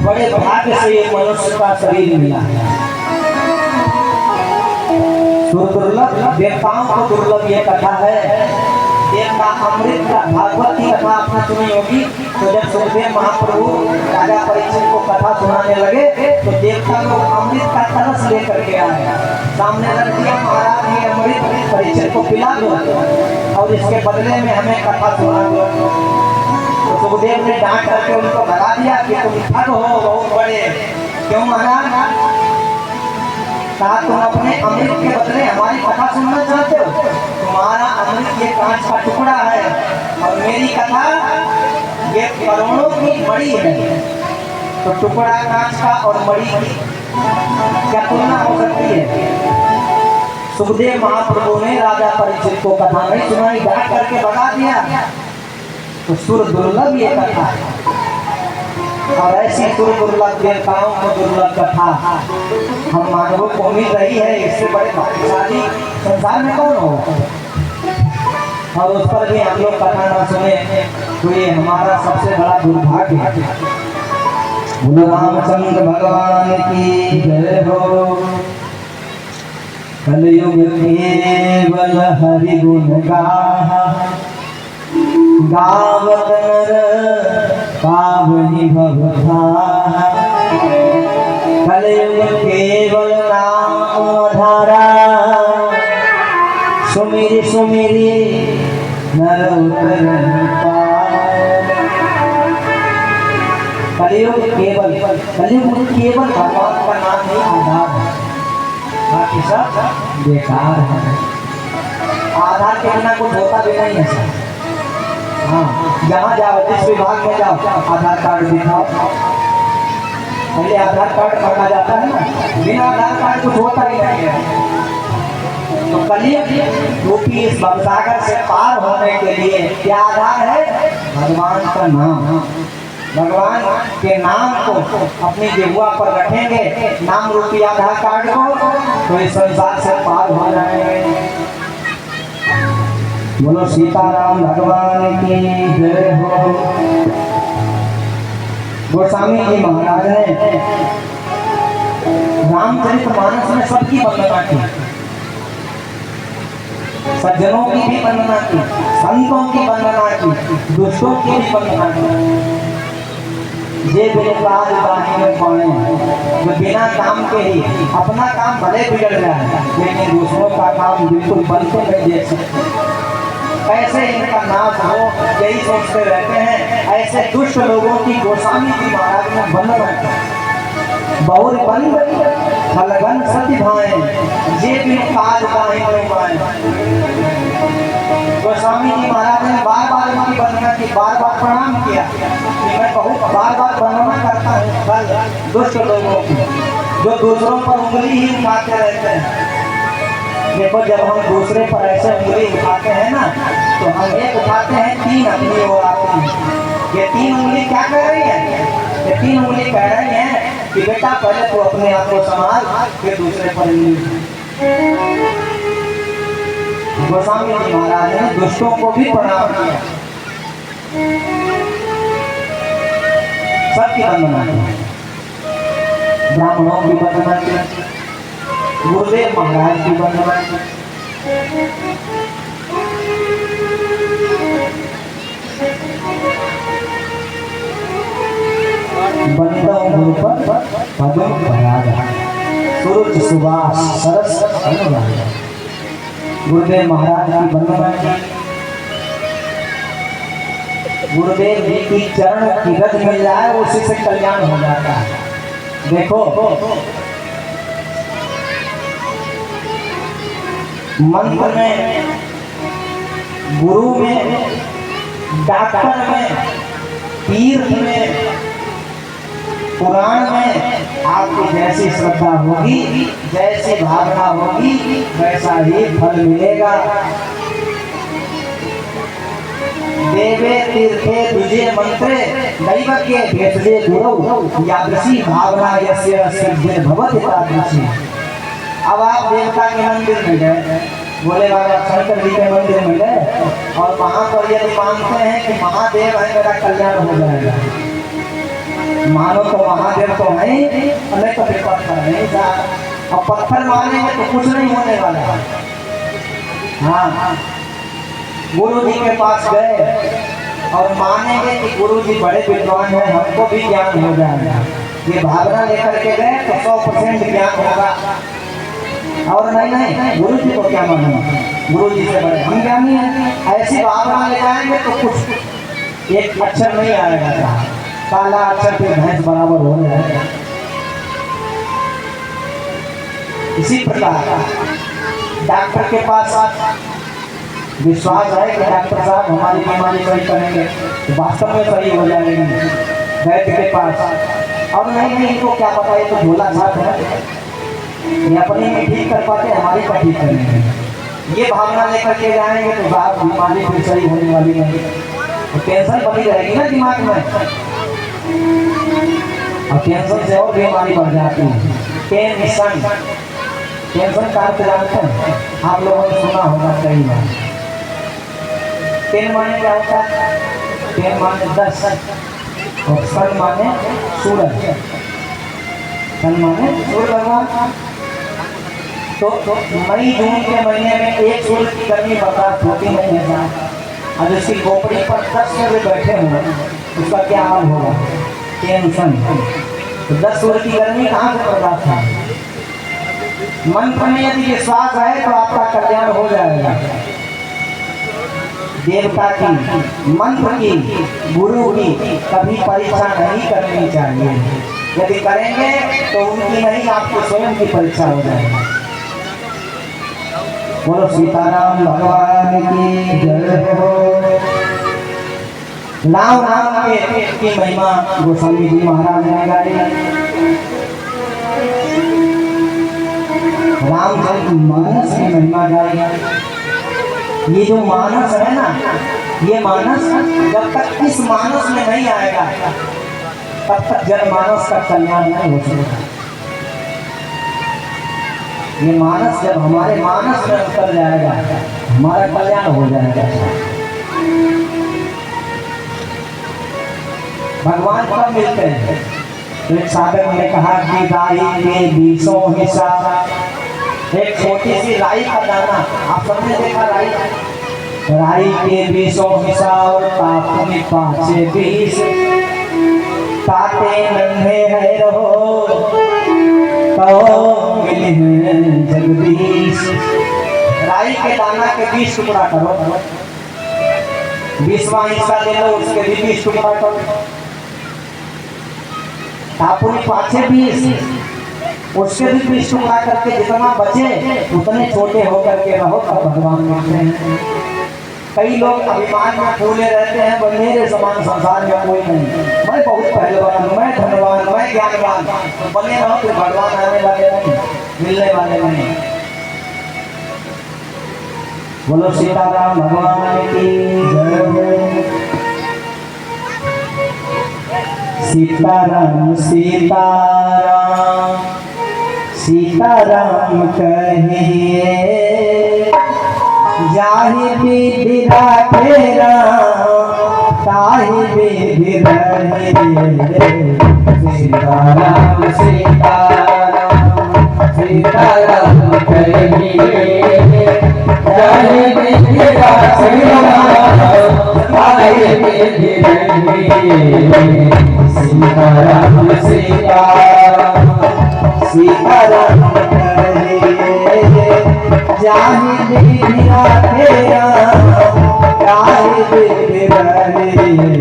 बड़े भाग्य से ये मनुष्य का शरीर मिला है। दुर्लभ, देवताओं को दुर्लभ ये कथा है। देवता अमृत का भागवत की कथा आपने सुनी होगी। तो जब सुखदेव महाप्रभु राजा परीक्षित को कथा सुनाने लगे तो देवता लोग अमृत का तरस लेकर के आए, सामने रख दिया, महाराज ये अमृत परीक्षित को पिला दो और इसके बदले में हमें कथा सुना दो। तो सुखदेव ने डांट करके उनको भगा दिया कि तुम ठग हो बहुत बड़े। क्यों महाराज? कहा तुम अपने अमृत के बदले हमारी कथा सुनना चाहते हो? तुम्हारा अमृत ये कांच का टुकड़ा है और मेरी कथा ये करोड़ों की मणि है। तो टुकड़ा कांच का और मणि की क्या तुलना हो सकती है? सुखदेव महाप्रभु ने राजा परीक्षित को कथा नहीं सुनाई, डांट करके भगा दिया। तो सुर दुर्लभ ये कथा, और ऐसी सुर दुर्लभ देवताओं को दुर्लभ कथा हम मानवों को मिल रही है, इससे बड़े भाग्यशाली संसार में कौन हो? और उस पर भी हम लोग कथा ना सुने तो ये हमारा सबसे बड़ा दुर्भाग्य है। बोलो रामचंद्र भगवान की जय हो। कलयुग केवल हरि गुण गावत नर पावनी भवधारा। कलयुग केवल नाम धारा, सुमिरि सुमिरि नर उतरन पार। कलयुग केवल भगवान का नाम ही आधार है, बाकी सब बेकार है। आधार के बिना कुछ होता भी नहीं है सर। हाँ, जहाँ जाओ, जिस विभाग में जाओ, आधार कार्ड दिखाओ। पहले आधार कार्ड मांगा जाता है ना, बिना आधार कार्ड कुछ होता ही नहीं है। तो कलयुग रूपी इस भवसागर से पार होने के लिए क्या आधार है? भगवान का नाम। भगवान के नाम को अपनी जिह्वा पर रखेंगे, नाम रूपी आधार कार्ड को, तो इस संसार से पार हो जाएंगे। बोलो सीताराम भगवान की जय हो। गोस्वामी जी महाराज ने रामचरितमानस में सबकी वंदना की, सज्जनों की भी वंदना की, संतों की वंदना की, दुष्टों की भी वंदना की। जे बेकार बानी में पड़े, जो बिना काम के ही अपना काम भले बिगड़ जाए लेकिन दूसरों का काम बिल्कुल बनते नहीं देख सकते, कैसे इनका नाश हो यही सोचते रहते हैं। ऐसे दुष्ट लोगों की गोस्वामी जी महाराज ने वंदना की। बहुर बंद फलगन सति भाएं, जे भी काज काहे में पाए। गोस्वामी जी महाराज ने बार बार उनकी वंदना की, बार बार प्रणाम किया कि मैं बहुत बार बार वंदना करता हूँ कल दुष्ट लोगों की, जो दूसरों पर उंगली ही उठाते रहते हैं। देखो, जब हम दूसरे पर ऐसे उंगली उठाते हैं ना, तो हम एक उठाते हैं, तीन अपनी ओर आती हैं। ये तीन उंगली क्या कह रही है? ये तीन उंगली कह रही है कि बेटा पहले तो अपने आप को संभाल, फिर दूसरे पर उंगली। गोस्वामी जी महाराज ने दुष्टों को भी प्रणाम किया, सबकी वंदना की, ब्राह्मणों की वंदना की, गुरुदेव महाराज की वंदना की। बंदों गुरुपद पदम परागा, सूरज सुभाष सरस अनुरागा। गुरुदेव महाराज की वंदना की। गुरुदेव जी की चरण की रज मिल जाए, उसी से कल्याण हो जाता है। देखो, मंत्र में, गुरु में, डॉक्टर में, तीर्थ में, पुराण में आपकी जैसी श्रद्धा होगी, जैसी भावना होगी, वैसा ही फल मिलेगा। देवे तीर्थे तुझे मंत्रे दैवज्ञे भेषजे गुरु, यादृशी भावना यस्य सिद्धि भवति तादृशी। अब आप देवता के मंदिर में गए, बोले बाबा शंकर जी के मंदिर में गए, और वहाँ पर यदि मानते हैं कि महादेव है, मेरा कल्याण हो जाएगा, मानो तो महादेव तो है, नहीं तो फिर पत्थर नहीं था। अब पत्थर मारेंगे तो कुछ नहीं होने वाला। हाँ, गुरु जी के पास गए, और मानेंगे कि गुरु जी बड़े विद्वान हैं, हमको भी ज्ञान हो जाएगा। ये भावना लेकर के गए तो 100% ज्ञान होगा। और नहीं गुरु जी को क्या मानेंगे, गुरु जी से बड़े हम ज्ञानी हैं, ऐसी भावना ले जाएंगे तो कुछ एक अक्षर नहीं आएगा, काला अक्षर पे भैंस बराबर हो जाएगा। इसी प्रकार डॉक्टर के पास विश्वास है कि डॉक्टर साहब हमारी बीमारी सही करेंगे, तो वास्तव में सही हो जाएगी। वैद्य के पास और नहीं इनको क्या पता, ये तो झोला छाप है, ये अपनी में ठीक कर पाते, हमारी का ठीक करेंगे। ये भावना लेकर के जाएंगे तो साहब बीमारी फिर सही होने वाली नहीं, तो टेंशन बनी रहेगी ना दिमाग में, और टेंशन से और बीमारी बढ़ जाती है। टेंशन का अर्थ जानते हैं आप लोगों ने सुना होगा कई बार। 10 माने क्या होता है? 10 माने 10 और सन माने सूरज, सन माने सूर्य भगवान। तो मई जून के महीने में एक सूर्य की गर्मी बर्दाश्त होती नहीं है, और जिसकी खोपड़ी पर 10 सूर्य बैठे हुए उसका क्या हाल होगा? टेंशन। तो 10 सूर्य की गर्मी कहाँ से बर्दाश्त है? मंत्र में यदि विश्वास है तो आपका कल्याण हो जाएगा। देवता की, मंत्र की, गुरु की कभी परीक्षा नहीं करनी चाहिए। यदि करेंगे तो उनकी नहीं, आपकी स्वयं की परीक्षा हो जाएगी। बोलो सीताराम भगवान की जय हो। राम नाम की महिमा गोस्वामी जी महाराज ने गाई। रामचरितमानस की महिमा गाई। ये जो मानस है ना, ये मानस जब तक इस मानस में नहीं आएगा तब तक जनमानस का कल्याण नहीं हो सकता। ये मानस जब हमारे मानस में उतर जाएगा हमारा कल्याण हो जाएगा। भगवान कब मिलते हैं? एक साधक ने कहा कि राई के 20 हिस्सा, एक छोटी सी राई का दाना, आप सबने देखा राई के 20 हिस्सा और तापने 5-20, ताते नन्हे है रहो तो मिले हैं जगदीश। राई के दाना के 20 टुकड़ा करो, 20वां हिस्सा ले लो, उसके भी 20 टुकड़ा करो। तापुनी 5-20, उसके भी 20 टुकड़ा करके जितना बचे उतने छोटे होकर के रहो, तब भगवान मिलते हैं। कई लोग अभिमान में फूले रहते हैं, वो मेरे समान संसार में कोई नहीं, मैं बहुत पहलवान, मैं धनवान, मैं ज्ञानवान, बने रहो तो भगवान आने वाले नहीं, मिलने वाले नहीं। बोलो सीताराम भगवान की जय। सीताराम सीताराम सीताराम कहिए, जाहि विधि राखे राम ताहि विधि रहिए। सीताराम सीताराम सीताराम कहिए, जाहि विधि राखे राम ताहि विधि रहिए। सीताराम सीताराम सीताराम कहिए, जाहि विधि राखे राम ताहि विधि रहिए।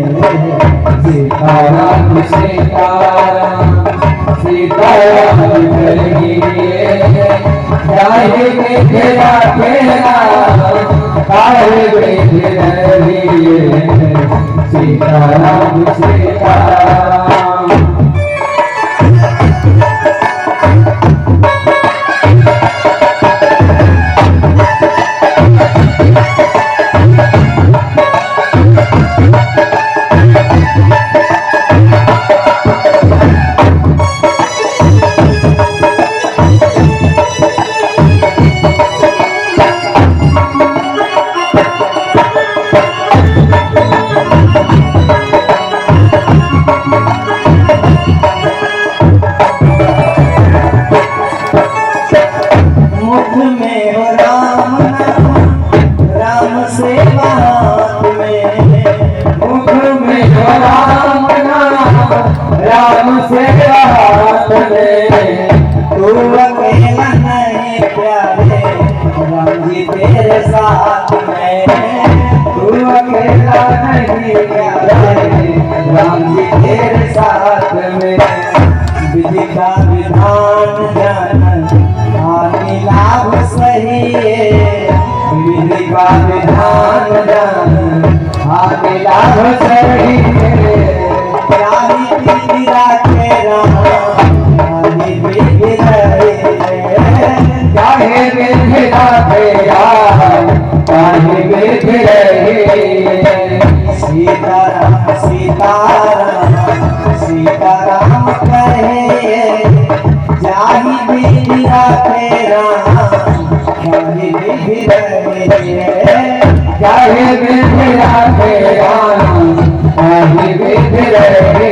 सीताराम सीताराम सीताराम कहिए, जाहि विधि राखे राम ताहि विधि रहिए। सीताराम सीताराम। राम से बात में से हाथ में, तू अकेला नहीं प्यारे राम जी तेरे साथ में, तू अकेला नहीं प्यारे राम जी तेरे साथ में। विधि का विधान जान हानि लाभ सही है, विधि का विधान जान हानि लाभ सही है। प्यारी पीरा के रानी विधि रहे, चाहे विधि तेरा चाहे विधि रहे। सीताराम सीताराम सीताराम कहे, जाहि विधि तेरा जाहि विधि रहे, चाहे विधि तेरा चाहे विधि रहे।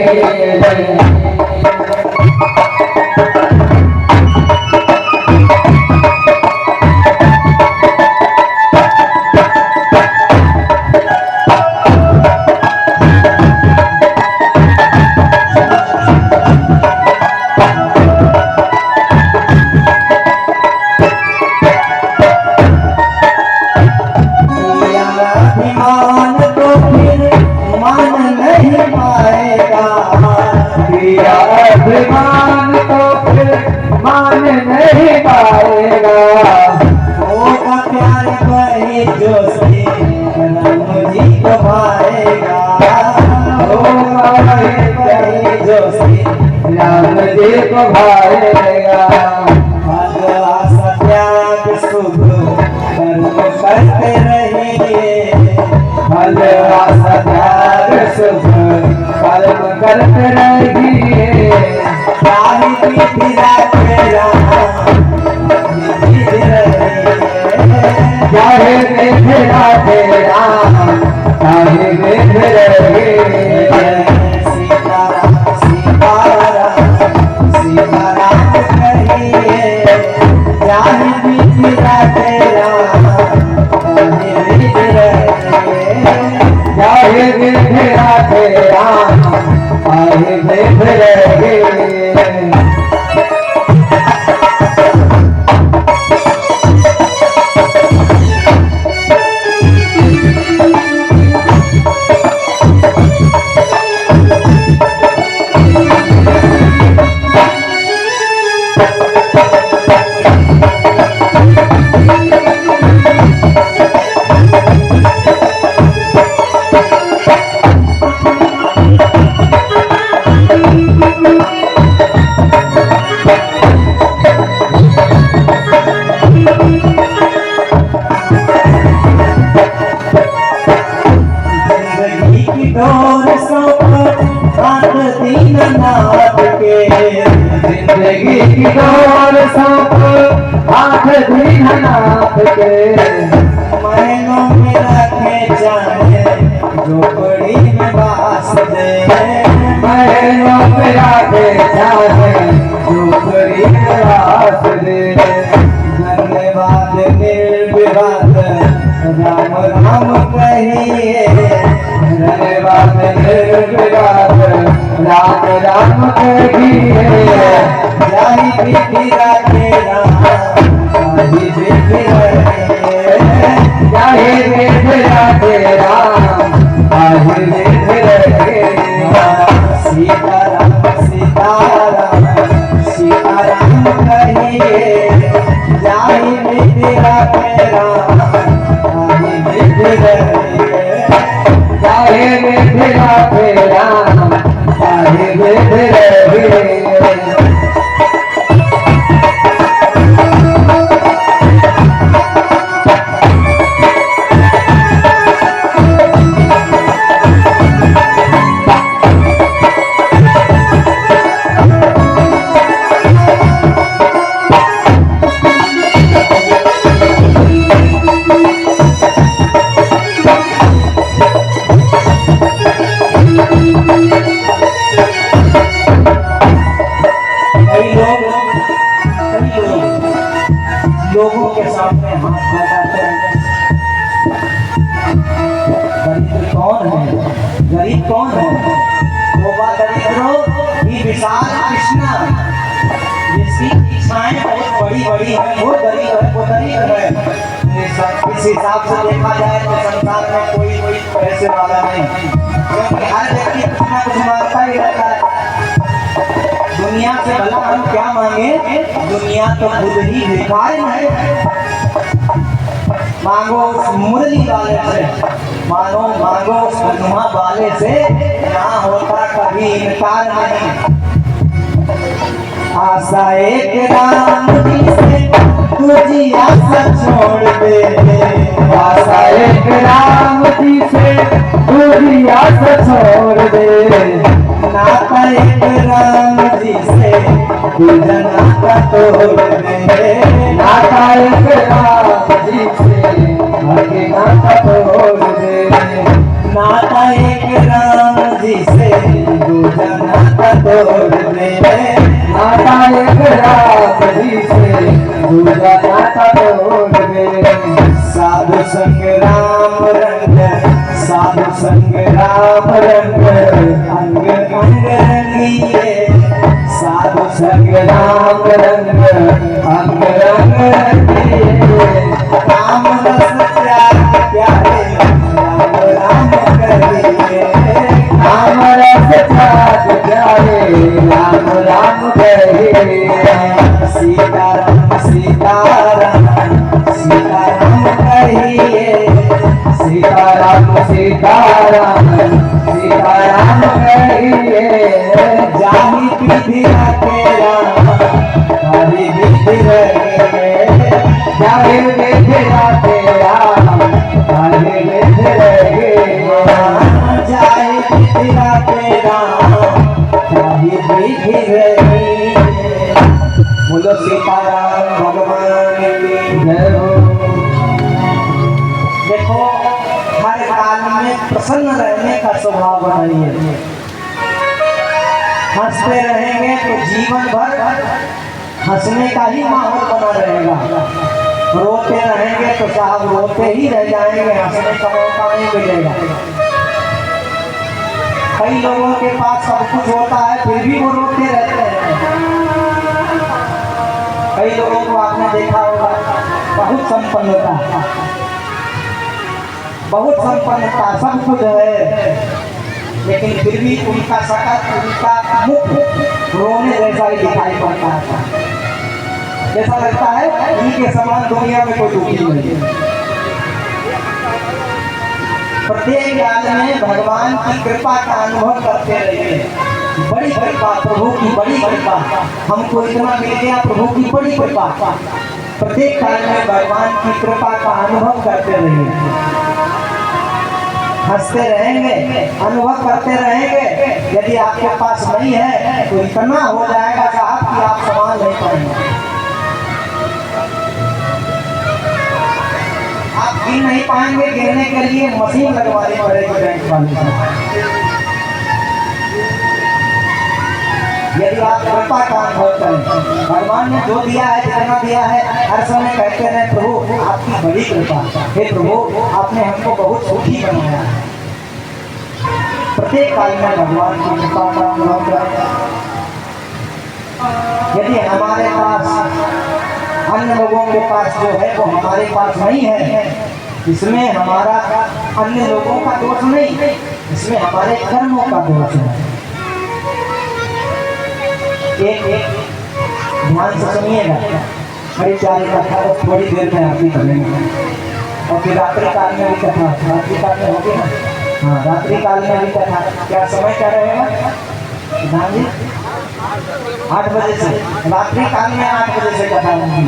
अभिमान तो फिर मान नहीं पाएगा, तेरा अभिमान तो फिर मान नहीं पाएगा। होगा प्यार वही जो से राम जी को भाएगा, होगा वही जो से राम जी को भाएगा। आशा त्याग शुभ कर्म करते रहिए, फल आशा त्याग शुभ कर्म करते रहिए। चाहे विधि तेरा विधि रहे, चाहे विधि तेरा चाहे विधि रहे। सीताराम सीताराम सीताराम कहिए, जाहि विधि तेरा जाहि विधि रहे, चाहे विधि तेरा चाहे विधि रहे। जिंदगी की डोर सौंप हाथ दीननाथ के, जिंदगी की डोर सौंप हाथ दीननाथ के। महलों में रखे जाने झोपड़ी में बास दे, महलों में रखे जाने झोपड़ी में बास दे। धन्यवाद निर्विवाद राम राम कहिए, धन्यवाद निर्विवाद राम राम कहिए। जाहि विधि तेरा जाहि विधि रहे, चाहे विधि तेरा चाहे विधि रहे। सीताराम सीताराम सीताराम कहिए, जाहि विधि तेरा जाहि विधि रहे, चाहे विधि तेरा चाहे विधि रहे। लोगों के सामने हाथ फैलाते हैं। दरिद्र कौन है? गरीब कौन है? वो दरिद्रों कि विशाल कृष्ण जिसकी इच्छाएं बहुत बड़ी बड़ी हैं वो गरीब है, वो गरीब है। इस हिसाब से देखा जाए तो संसार में कोई पैसे वाला नहीं, क्योंकि हर व्यक्ति कुछ ना कुछ मांगता ही रहता है। दुनिया से भला हम क्या मांगे, दुनिया तो खुद ही भिखारी है। मांगो उस मुरली वाले से, मांगो उस महिमा वाले से, ना होता कभी इनकार नहीं। आशा एक राम जी से तुझी आशा छोड़ दे, आशा एक राम जी से तुझी आशा छोड़ दे, नाता एक राम जी से तुझा नाता तोड़ दे, नाता एक राम जी से आगे नाता तोड़ दे, नाता एक राम जी से तुझा नाता तोड़ दे, नाता एक राम जी से तुझा नाता तोड़ दे। साधु संग राम रंग, साधु संग राम रंग, अंग अंग रंगिए, साधु संग राम रंग अंग रंग रंगिए, राम रस त्याग प्यारे, राम राम करिए, राम रस त्याग प्यारे, राम राम कहिए। सीताराम सीताराम सीताराम कहिए, सीताराम सीताराम सीताराम कहिए, जाहि विधि रखे राम ताहि विधि रहे, जाहि विधि रखे राम ताहि विधि रहे, जाहि विधि रखे राम ताहि विधि रहे। बोलो सीताराम भगवान की जय हो। देखो हर काल में प्रसन्न रहने का स्वभाव बनाइए। हंसते रहेंगे तो जीवन भर हंसने का ही माहौल बना रहेगा, रोते रहेंगे तो साहब रोते ही रह जाएंगे, हंसने का मौका नहीं मिलेगा। कई लोगों के पास सब कुछ होता है फिर भी वो रोते रहते हैं। कई लोगों को आपने देखा होगा बहुत संपन्नता, बहुत संपन्नता, सब कुछ है, लेकिन फिर भी उनका शकल, उनका मुख रोने जैसा ही दिखाई पड़ता है। जैसा लगता है इनके समान दुनिया में कोई दुखी नहीं है। प्रत्येक काल में भगवान की कृपा का अनुभव करते रहिए। बड़ी कृपा, प्रभु की बड़ी कृपा, हमको इतना मिल गया, प्रभु की बड़ी कृपा। प्रत्येक काल में भगवान की कृपा का अनुभव करते रहिए। हंसते रहेंगे, अनुभव करते रहेंगे। यदि आपके पास नहीं है तो इतना हो जाएगा साहब कि आप संभाल नहीं पाएंगे। आप गिन नहीं पाएंगे, गिरने के लिए मशीन लगवानी पड़ेगी बैंक वाले से। यदि आप कृपा का अनुभव करें, भगवान ने जो दिया है, जितना दिया है, हर समय कहते रहे प्रभु आपकी बड़ी कृपा, हे प्रभु आपने हमको बहुत सुखी बनाया। प्रत्येक काल में भगवान की कृपा का अनुभव करें। यदि हमारे पास अन्य लोगों के पास जो है वो हमारे पास नहीं है, इसमें हमारा अन्य लोगों का दोष नहीं, इसमें हमारे कर्मों का दोष है। एक ध्यान से सुनिएगा, बड़ी प्यारी कथा को थोड़ी देर में आप ही करेंगे, और फिर रात्रि काल में भी कथा, रात्रि काल में होगी ना, हाँ रात्रि काल में भी कथा। क्या समय क्या रहेगा ध्यान जी? 8 बजे से, रात्रि काल में 8 बजे से कथा होगी।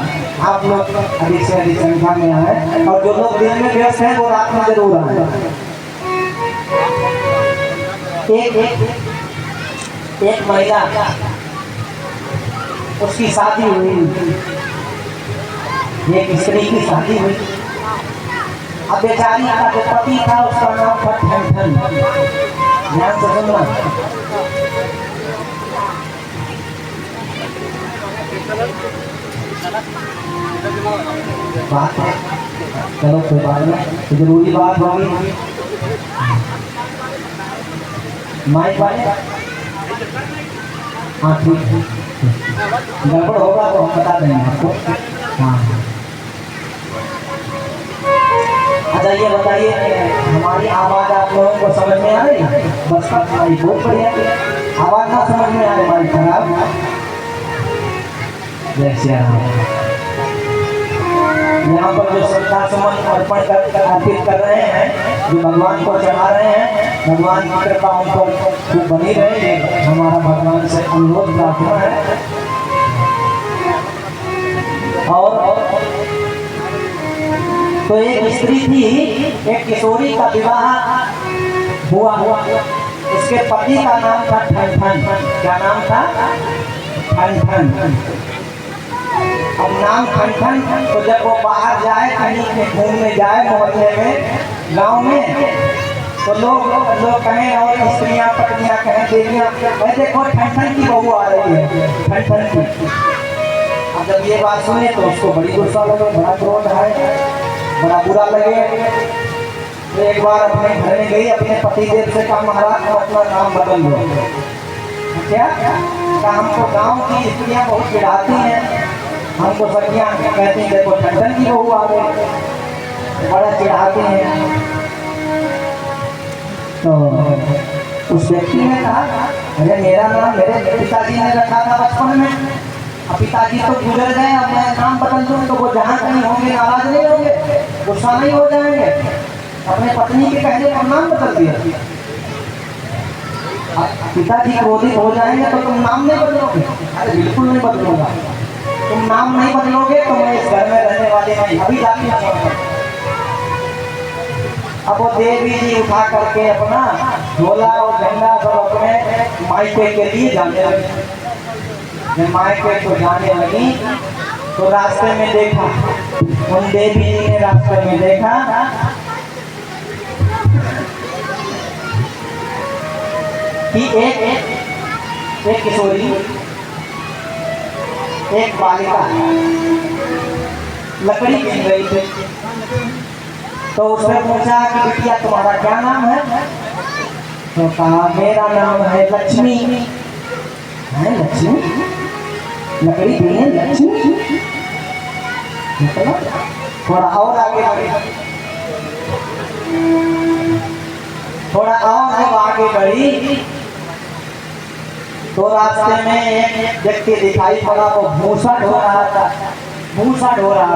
आप लोग अधिक से अधिक संख्या में आए, और जो लोग दिन में व्यस्त हैं वो रात में जरूर आए। एक महिला, उसकी शादी हुई, एक स्त्री की शादी हुई। अब बेचारी का जो पति था उसका नाम था ठन। ध्यान से सुनना। बात है, चलो कोई बात नहीं, जरूरी बात होगी। माइक वाले हाँ ठीक है, गड़बड़ होगा तो हम बता देंगे आपको। हाँ अच्छा ये बताइए, हमारी आवाज़ आप लोगों को समझ में आ रही है? बस तक हमारी बहुत बढ़िया, आवाज़ ना समझ में आ रही हमारी खराब। जैसे यहाँ पर जो श्रद्धा सुमन अर्पण अर्पित कर रहे हैं, जो भगवान को चढ़ा रहे हैं, भगवान की कृपा उन पर खूब बनी रहे, ये हमारा भगवान से अनुरोध प्रार्थना है। और तो एक स्त्री थी, एक किशोरी का विवाह हुआ। उसके पति का नाम था ठन। क्या नाम था? ठन। अब नाम ठन, तो जब वो बाहर जाए कहीं घूमने जाए मोहल्ले में, गांव में, तो लोग कहें, और स्त्रियां पत्नियां कहें, देवियां, मैं देखो ठन की बहू आ रही है, ठन की। अब जब ये बात सुने तो उसको बड़ी गुस्सा लगे, बड़ा क्रोध है, बड़ा बुरा लगे। तो एक बार अपने घर में गई, अपने पतिदेव से कहा, महाराज हम अपना नाम बदल दो। क्या कहा? हमको गांव की स्त्रियां बहुत चिढ़ाती हैं, हमको सखियां कहती हैं देखो ठंडन की बहू आ गई, बड़ा चिढ़ाती हैं। तो उस व्यक्ति ने कहा, अरे मेरा नाम मेरे पिताजी ने रखा था बचपन में, अब पिताजी तो गुजर गए, अब मैं नाम बदल दूँ तो वो जहाँ कहीं होंगे नाराज नहीं होंगे, गुस्सा नहीं हो जाएंगे? अपने पत्नी के कहने पर नाम बदल दिया। पिताजी क्रोधित हो जाएंगे तो तुम नाम नहीं बदलोगे? अरे बिल्कुल नहीं बदलूंगा। तुम नाम नहीं बदलोगे तो मैं इस घर में रहने वाले नहीं, अभी जाती हूँ। अब वो देवी जी उठा करके अपना झोला और झंडा सब अपने मायके के लिए जाने लगी। जब मायके को जाने लगी तो रास्ते में देखा, उन देवी जी ने रास्ते में देखा कि एक किशोरी, एक बालिका लकड़ी बीन रही थी। तो उसने पूछा कि बिटिया तुम्हारा क्या नाम है? तो कहा मेरा नाम है लक्ष्मी। है लक्ष्मी? लकड़ी बीने लक्ष्मी? मतलब थोड़ा और आगे बढ़ी, थोड़ा और जब आगे बढ़ी तो रास्ते में एक व्यक्ति दिखाई पड़ा, वो भूसा ढो रहा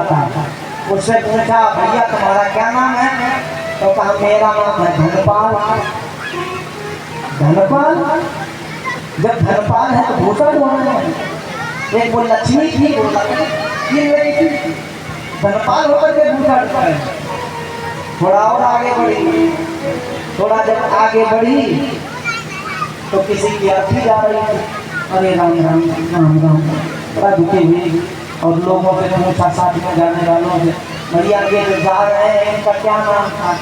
था। उससे पूछा भैया तुम्हारा क्या नाम है? तो कहा मेरा नाम है धनपाल। जब धनपाल है तो भूसा ढो रहा है। एक वो लक्ष्मी थी, वो धनपाल होकर के भूसा ढो रहा है। थोड़ा और आगे बढ़ी, थोड़ा जब आगे बढ़ी तो किसी की अर्थी जा रही थी। अरे राम राम राम राम, बड़ा दुखी हुई और लोगों से पूछा, साथ में जाने वालों से, भैया ये जो जा रहे हैं इनका क्या नाम था?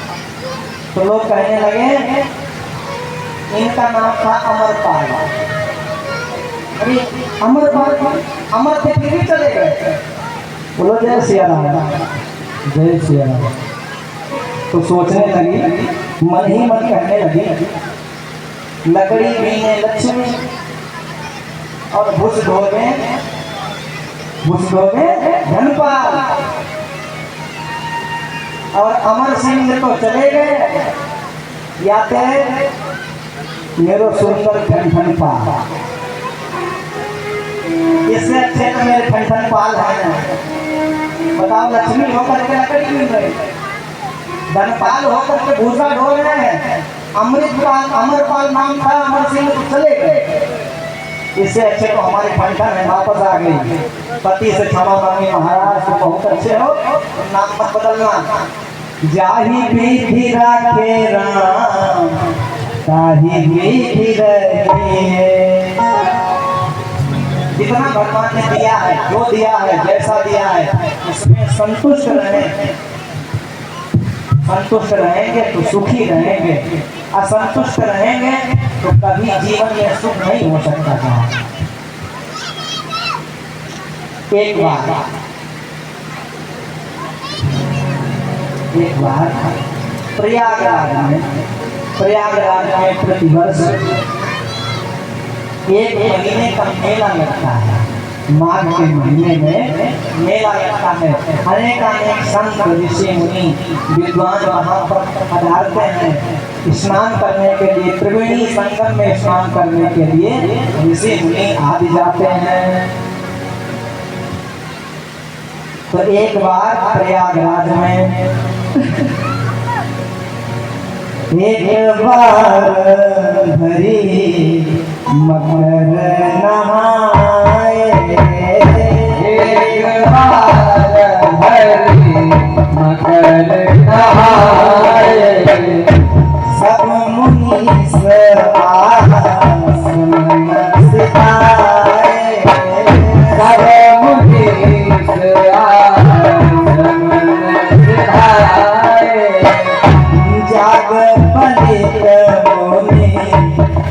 तो लोग कहने लगे इनका नाम था अमरपाल। अरे अमरपाल, अमर थे फिर भी चले गए। बोलो जय सिया राम, जय सिया राम। तो सोचने लगी, मन ही मन कहने लगी, लकड़ी बीने लक्ष्मी और भूस ढोगे धनपाल, और अमर सिंह तो चले गए, या मेरो सुंदर ठनपाल। इससे अच्छे तो मेरे ठनपाल है। बताओ, लक्ष्मी होकर के लकड़ी बीन रहे, धनपाल होकर के भूसा ढो रहे हैं, अमृतपाल अमरपाल नाम था, अमर सिंह तो चले गए। इससे अच्छे तो हमारे ठंडन है वापस आ गई। पति से क्षमा मांगी, महाराज तो बहुत अच्छे हो, नाम मत बदलना। जाही विधि राखे राम, ताही विधि रहिए। जितना भगवान ने दिया है, जो दिया है, जैसा दिया है, उसमें संतुष्ट रहें। संतुष्ट रहेंगे तो सुखी रहेंगे, असंतुष्ट रहेंगे तो कभी जीवन में सुख नहीं हो सकता था। एक बार प्रयागराज में प्रतिवर्ष एक महीने का मेला लगता है, माघ के महीने में मेला लगता है। अनेक संत ऋषि मुनि विद्वान वहाँ पर पधारते हैं स्नान करने के लिए। त्रिवेणी संगम में स्नान करने के लिए ऋषि मुनि आदि जाते हैं। तो एक बार प्रयागराज में एक बार भरी मकर नहाए, एक बार भरी मकर नहाए, सब मुनि आसन सिधाए, सब मुनि आसन सिधाए, जाग पलित मुनि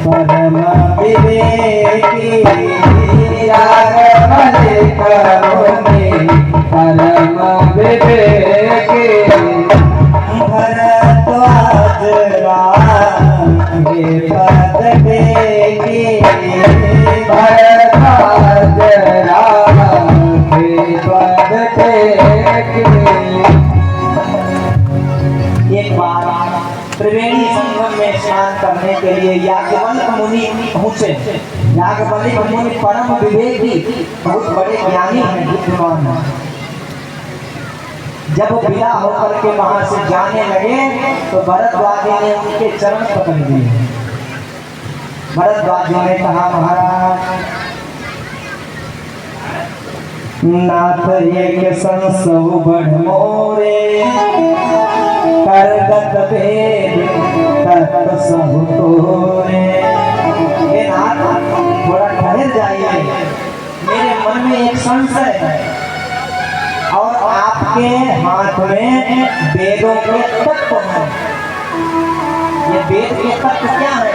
परम विवेकी, जाग पलित मुनि परम विवेकी, भरद्वाज रागे पद टेकी, भरद्वाज रागे पद टेकी। एक बार त्रिवेणी संगम में स्नान करने के लिए याज्ञवल्क्य मुनि पहुंचे। याज्ञवल्क्य मुनि परम विवेकी, बहुत बड़े ज्ञानी हैं, बुद्धिमान हैं। जब वो विदा होकर के वहां से जाने लगे तो भरद्वाज ने उनके चरण पकड़ लिए। भरद्वाज ने कहा, महाराज नाथ एक संसौ बढ़ मोरे, करगत भेद तत्व सब तोरे। हे नाथ, थोड़ा ठहर जाइए, मेरे मन में एक संशय है और आपके हाथ में वेदों के तत्व हैं। ये वेद के तत्व क्या है?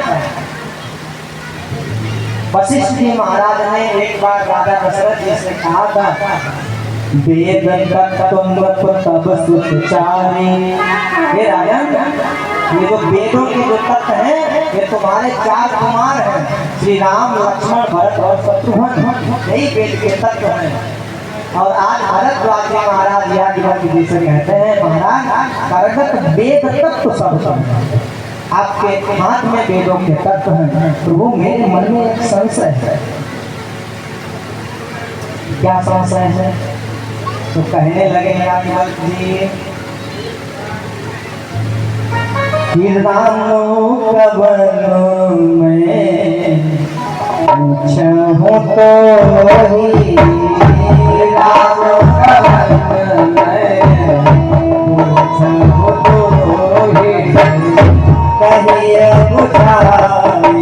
वशिष्ठ जी महाराज ने एक बार राजा दशरथ जी से कहा था, वेद तत्व तब सुचारी। ये राजन, ये जो वेदों के जो तत्व हैं, ये तुम्हारे 4 कुमार हैं, श्री राम, लक्ष्मण, भरत और शत्रुघ्न, यही वेद के तत्व हैं। और आज भरद्वाज जी महाराज याज्ञवल्क्य जी से कहते हैं, महाराज करगत वेद तत्व सब आपके हाथ में वेदों के तत्व हैं। प्रभु, मेरे मन में एक संशय है। क्या संशय है? तो कहने लगे याज्ञवल्क्य जी, रामो कवनो में पूछहूं तो ही, राम कवन में पूछहूं तो ही, कहिए बुझाई पानी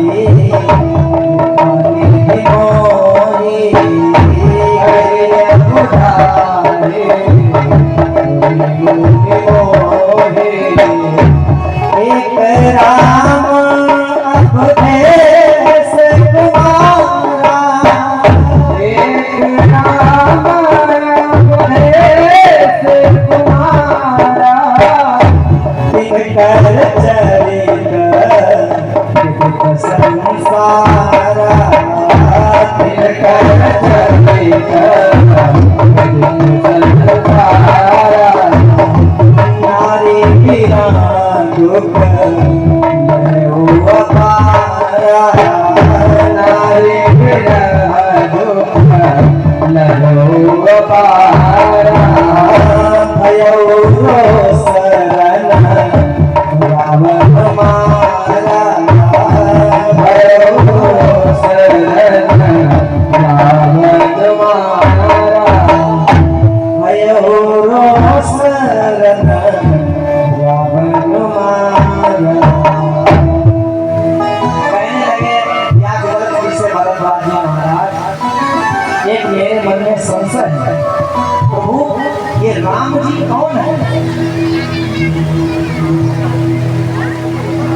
मोही, कहिए बुझाई पानी मोही। एक राम अपदेश कुमारा, एक राम अपदेश कुमारा, तिनकर चरित संसारा, तिनकर चरित संसारा, नारी बिना दुख लहु अपारा, नारी बिरह दुख लहु अपारा, भयउ शरण रावण मारा, भयउ शरण रावण मारा, भयउ शरण रावण मारा। कहने लगे याज्ञवल्क्य जी से भरद्वाज जी महाराज, एक मेरे मन में संशय है। प्रभु, ये राम जी कौन है?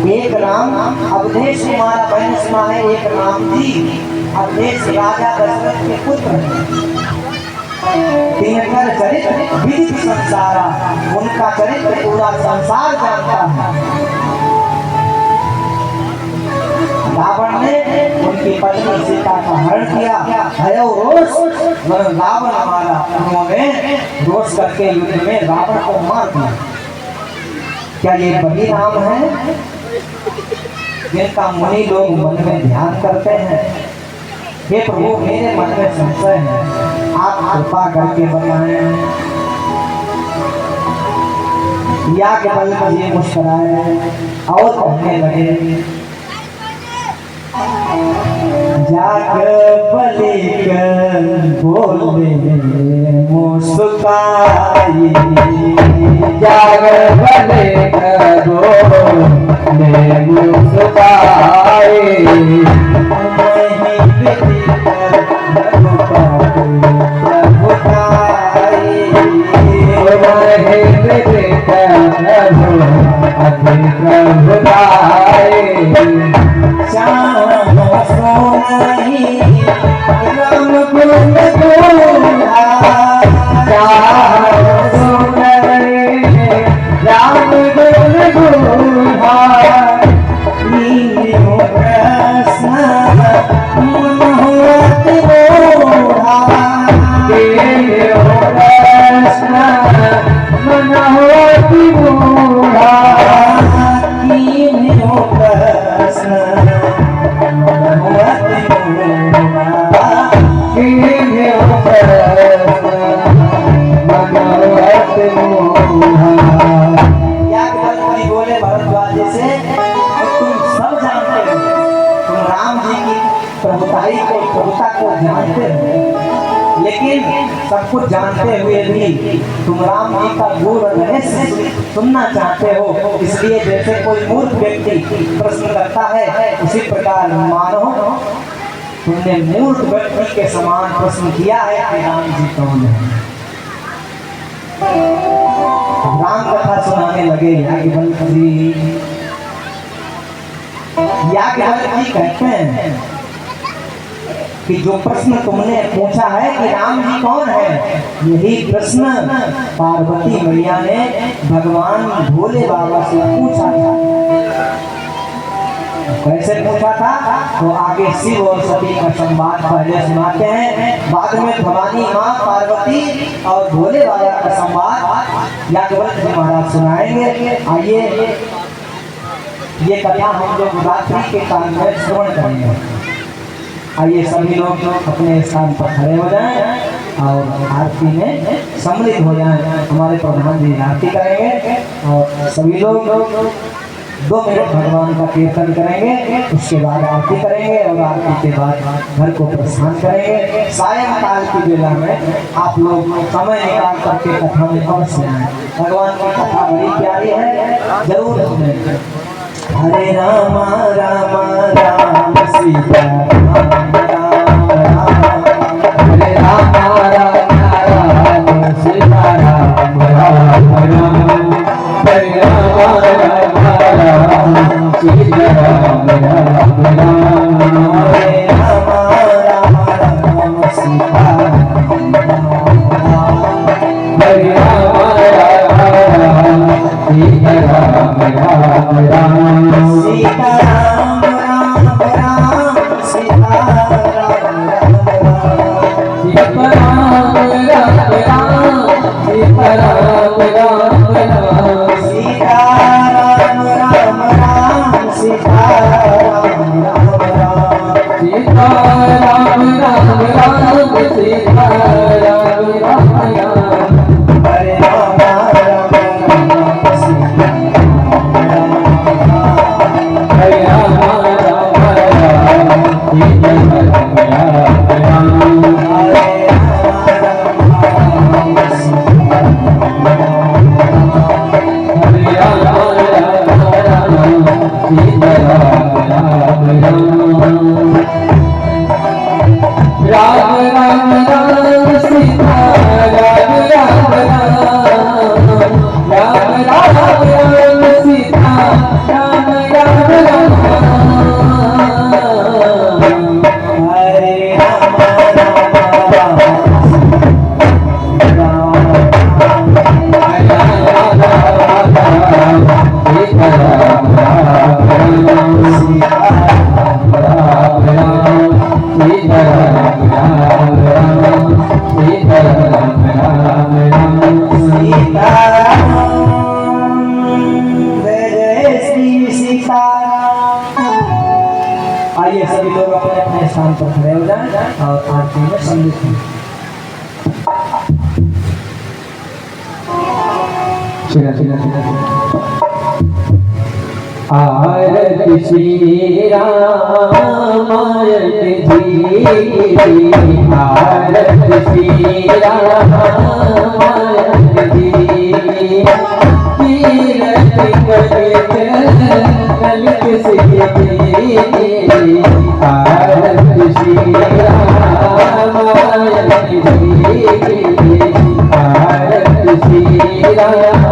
एक राम अवधेश कुमार बहनस्मा है, एक राम जी अवधेश राजा दशरथ के पुत्र हैं। तिनकर चरित्र विदित संसारा, उनका चरित्र पूरा संसार जानता है। रावण ने उनकी उनकी पत्नी सीता का हरण किया है रोष रावण मारा। उन्होंने रोष करके युद्ध में रावण को मार दिया। क्या ये वही राम है जिनका मुनि लोग मन में ध्यान करते हैं? हे प्रभु, मेरे मन में संशय है, आप कृपा करके बताएं। या केवल मुझे मुस्कुराए और कहने लगे, जाकर बलिक बोले मुस्काई, जागर बलिक बोले मुस्काई, लेकिन सब कुछ जानते हुए भी तुम राम जी का गूढ़ रहस्य सुनना चाहते हो। इसलिए जैसे कोई मूर्ख व्यक्ति प्रश्न करता है, उसी प्रकार मानो तुमने मूर्ख व्यक्ति के समान प्रश्न किया है कि राम जी कौन है। राम कथा सुनाने लगे याज्ञवल्क्य जी। याज्ञवल्क्य जी कहते हैं कि जो प्रश्न तुमने पूछा है कि राम जी कौन है, यही प्रश्न पार्वती मैया ने भगवान भोले बाबा से पूछा था। कैसे पूछा था तो आगे शिव और सती का संवाद पहले सुनाते हैं, बाद में भवानी माँ पार्वती और भोले बाबा का संवाद याज्ञवल्क्य जी महाराज सुनाएंगे। आइए ये कथा हम लोग रात्रि के काल में श्रवण करेंगे। आइए सभी लोग अपने स्थान पर खड़े हो जाएं और आरती में सम्मिलित हो जाएं। हमारे प्रधान जी आरती करेंगे और सभी लोग 2 मिनट भगवान का कीर्तन करेंगे, उसके बाद आरती करेंगे और आरती के बाद घर को प्रस्थान करेंगे। सायंकाल की बेला में आप लोग समय निकाल करके कथा में अवश्य आए। भगवान की कथा बड़ी प्यारी है, जरूर सुनें। हरे राम राम राम सीता हरे राम राम राम सीता राम राम राम, हरे राम राम राम सीता राम राम राम, हरे राम राम राम सीता हरे राम राम सीता राम राम राम, सीता राम राम राम सीता राम राम सीता राम राम राम सीता राम राम राम, सीता राम राम राम सीता राम राम सीता राम राम राम सीता राम राम राम, हरे राम राम राम सीता हरे राम राम राम सीता राम राम राम, हरे राम सीता हरे राम राम सीता राम राम राम, राम राम राम सीता राम राम राम, राम राम राम सीता राम राम राम, हरे राम राम राम सीता राम राम राम, आरती श्री राम आरती जी, आरती श्री राम आरती जी, कीरति करते ललित सिद्धि, आरती श्री राम आरती जी, आरती श्री राम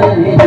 आरती जी।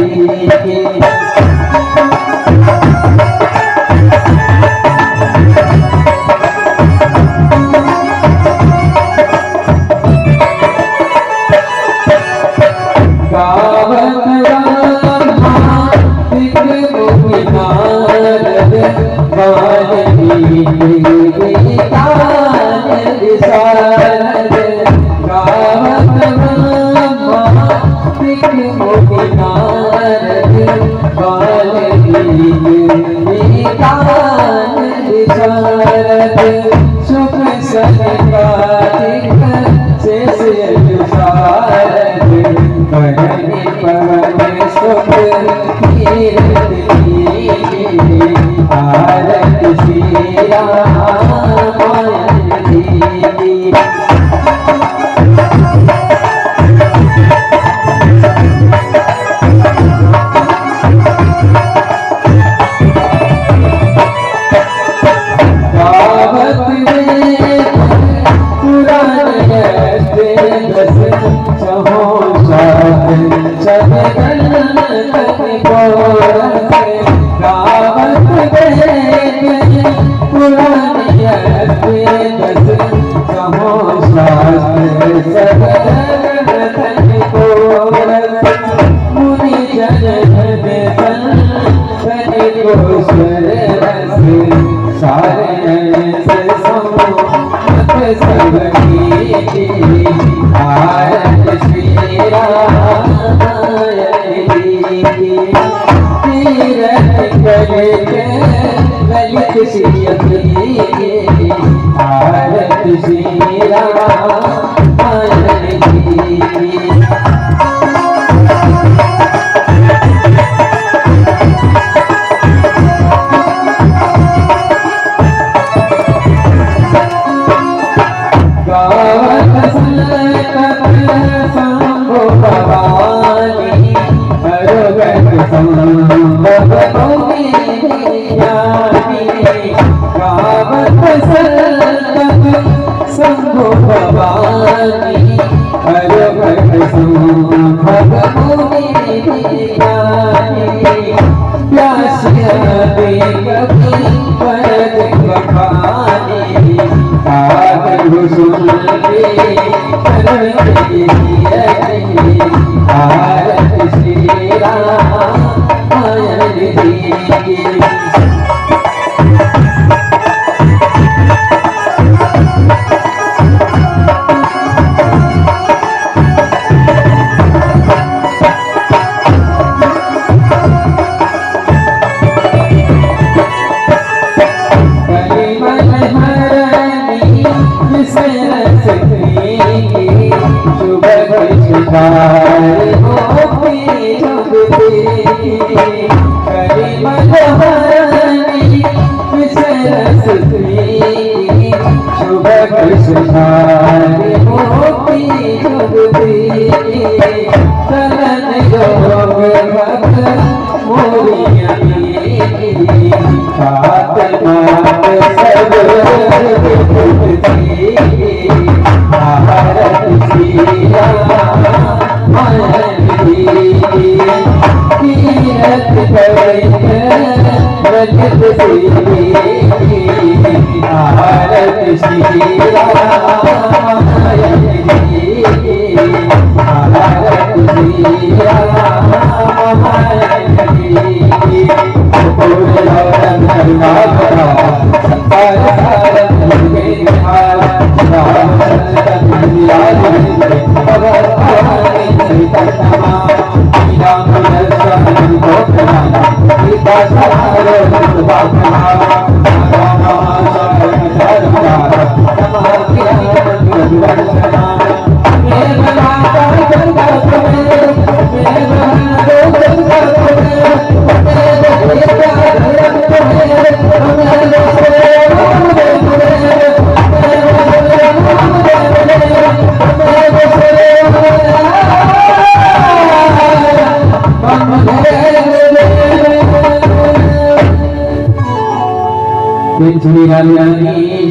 Namaha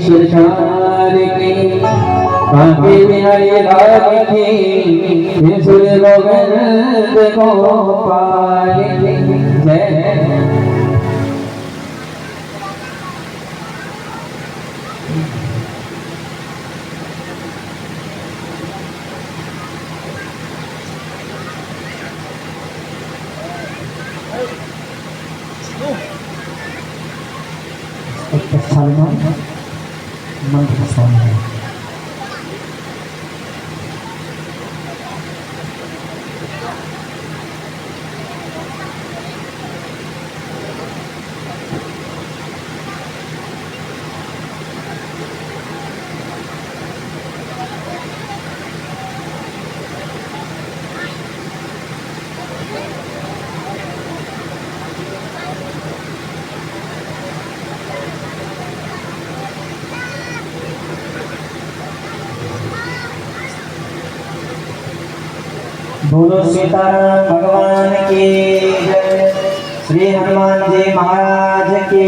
सरकार की बाकी बिहारी लाल की सूर्य गोविंद गोपाल की जय। सलमान मंत्र स्वामी बोलो सीताराम भगवान की जय। श्री हनुमान जी महाराज की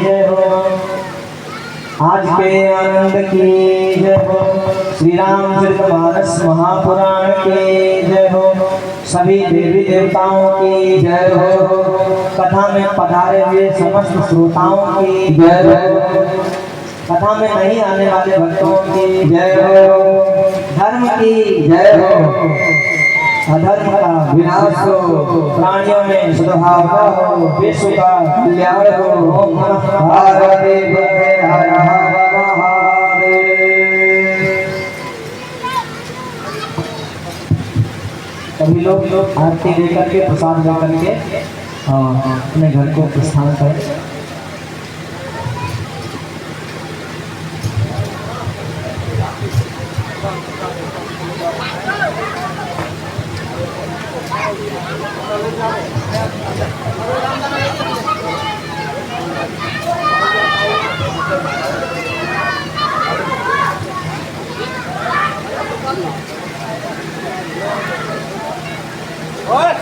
जय हो। आज के आनंद की जय हो। श्री रामचरितमानस महापुराण की जय हो। सभी देवी देवताओं की जय हो। कथा में पधारे हुए समस्त श्रोताओं की जय हो। कथा में नहीं आने वाले भक्तों की जय हो। धर्म की जय हो। अधर्म का विनाश हो। प्राणियों में सद्भाव हो। विश्व का कल्याण हो। ओम नमः पार्वती पते हर हर महादेव। सभी लोग आरती लेकर के प्रसाद लेकर के अपने घर को प्रस्थान करें। और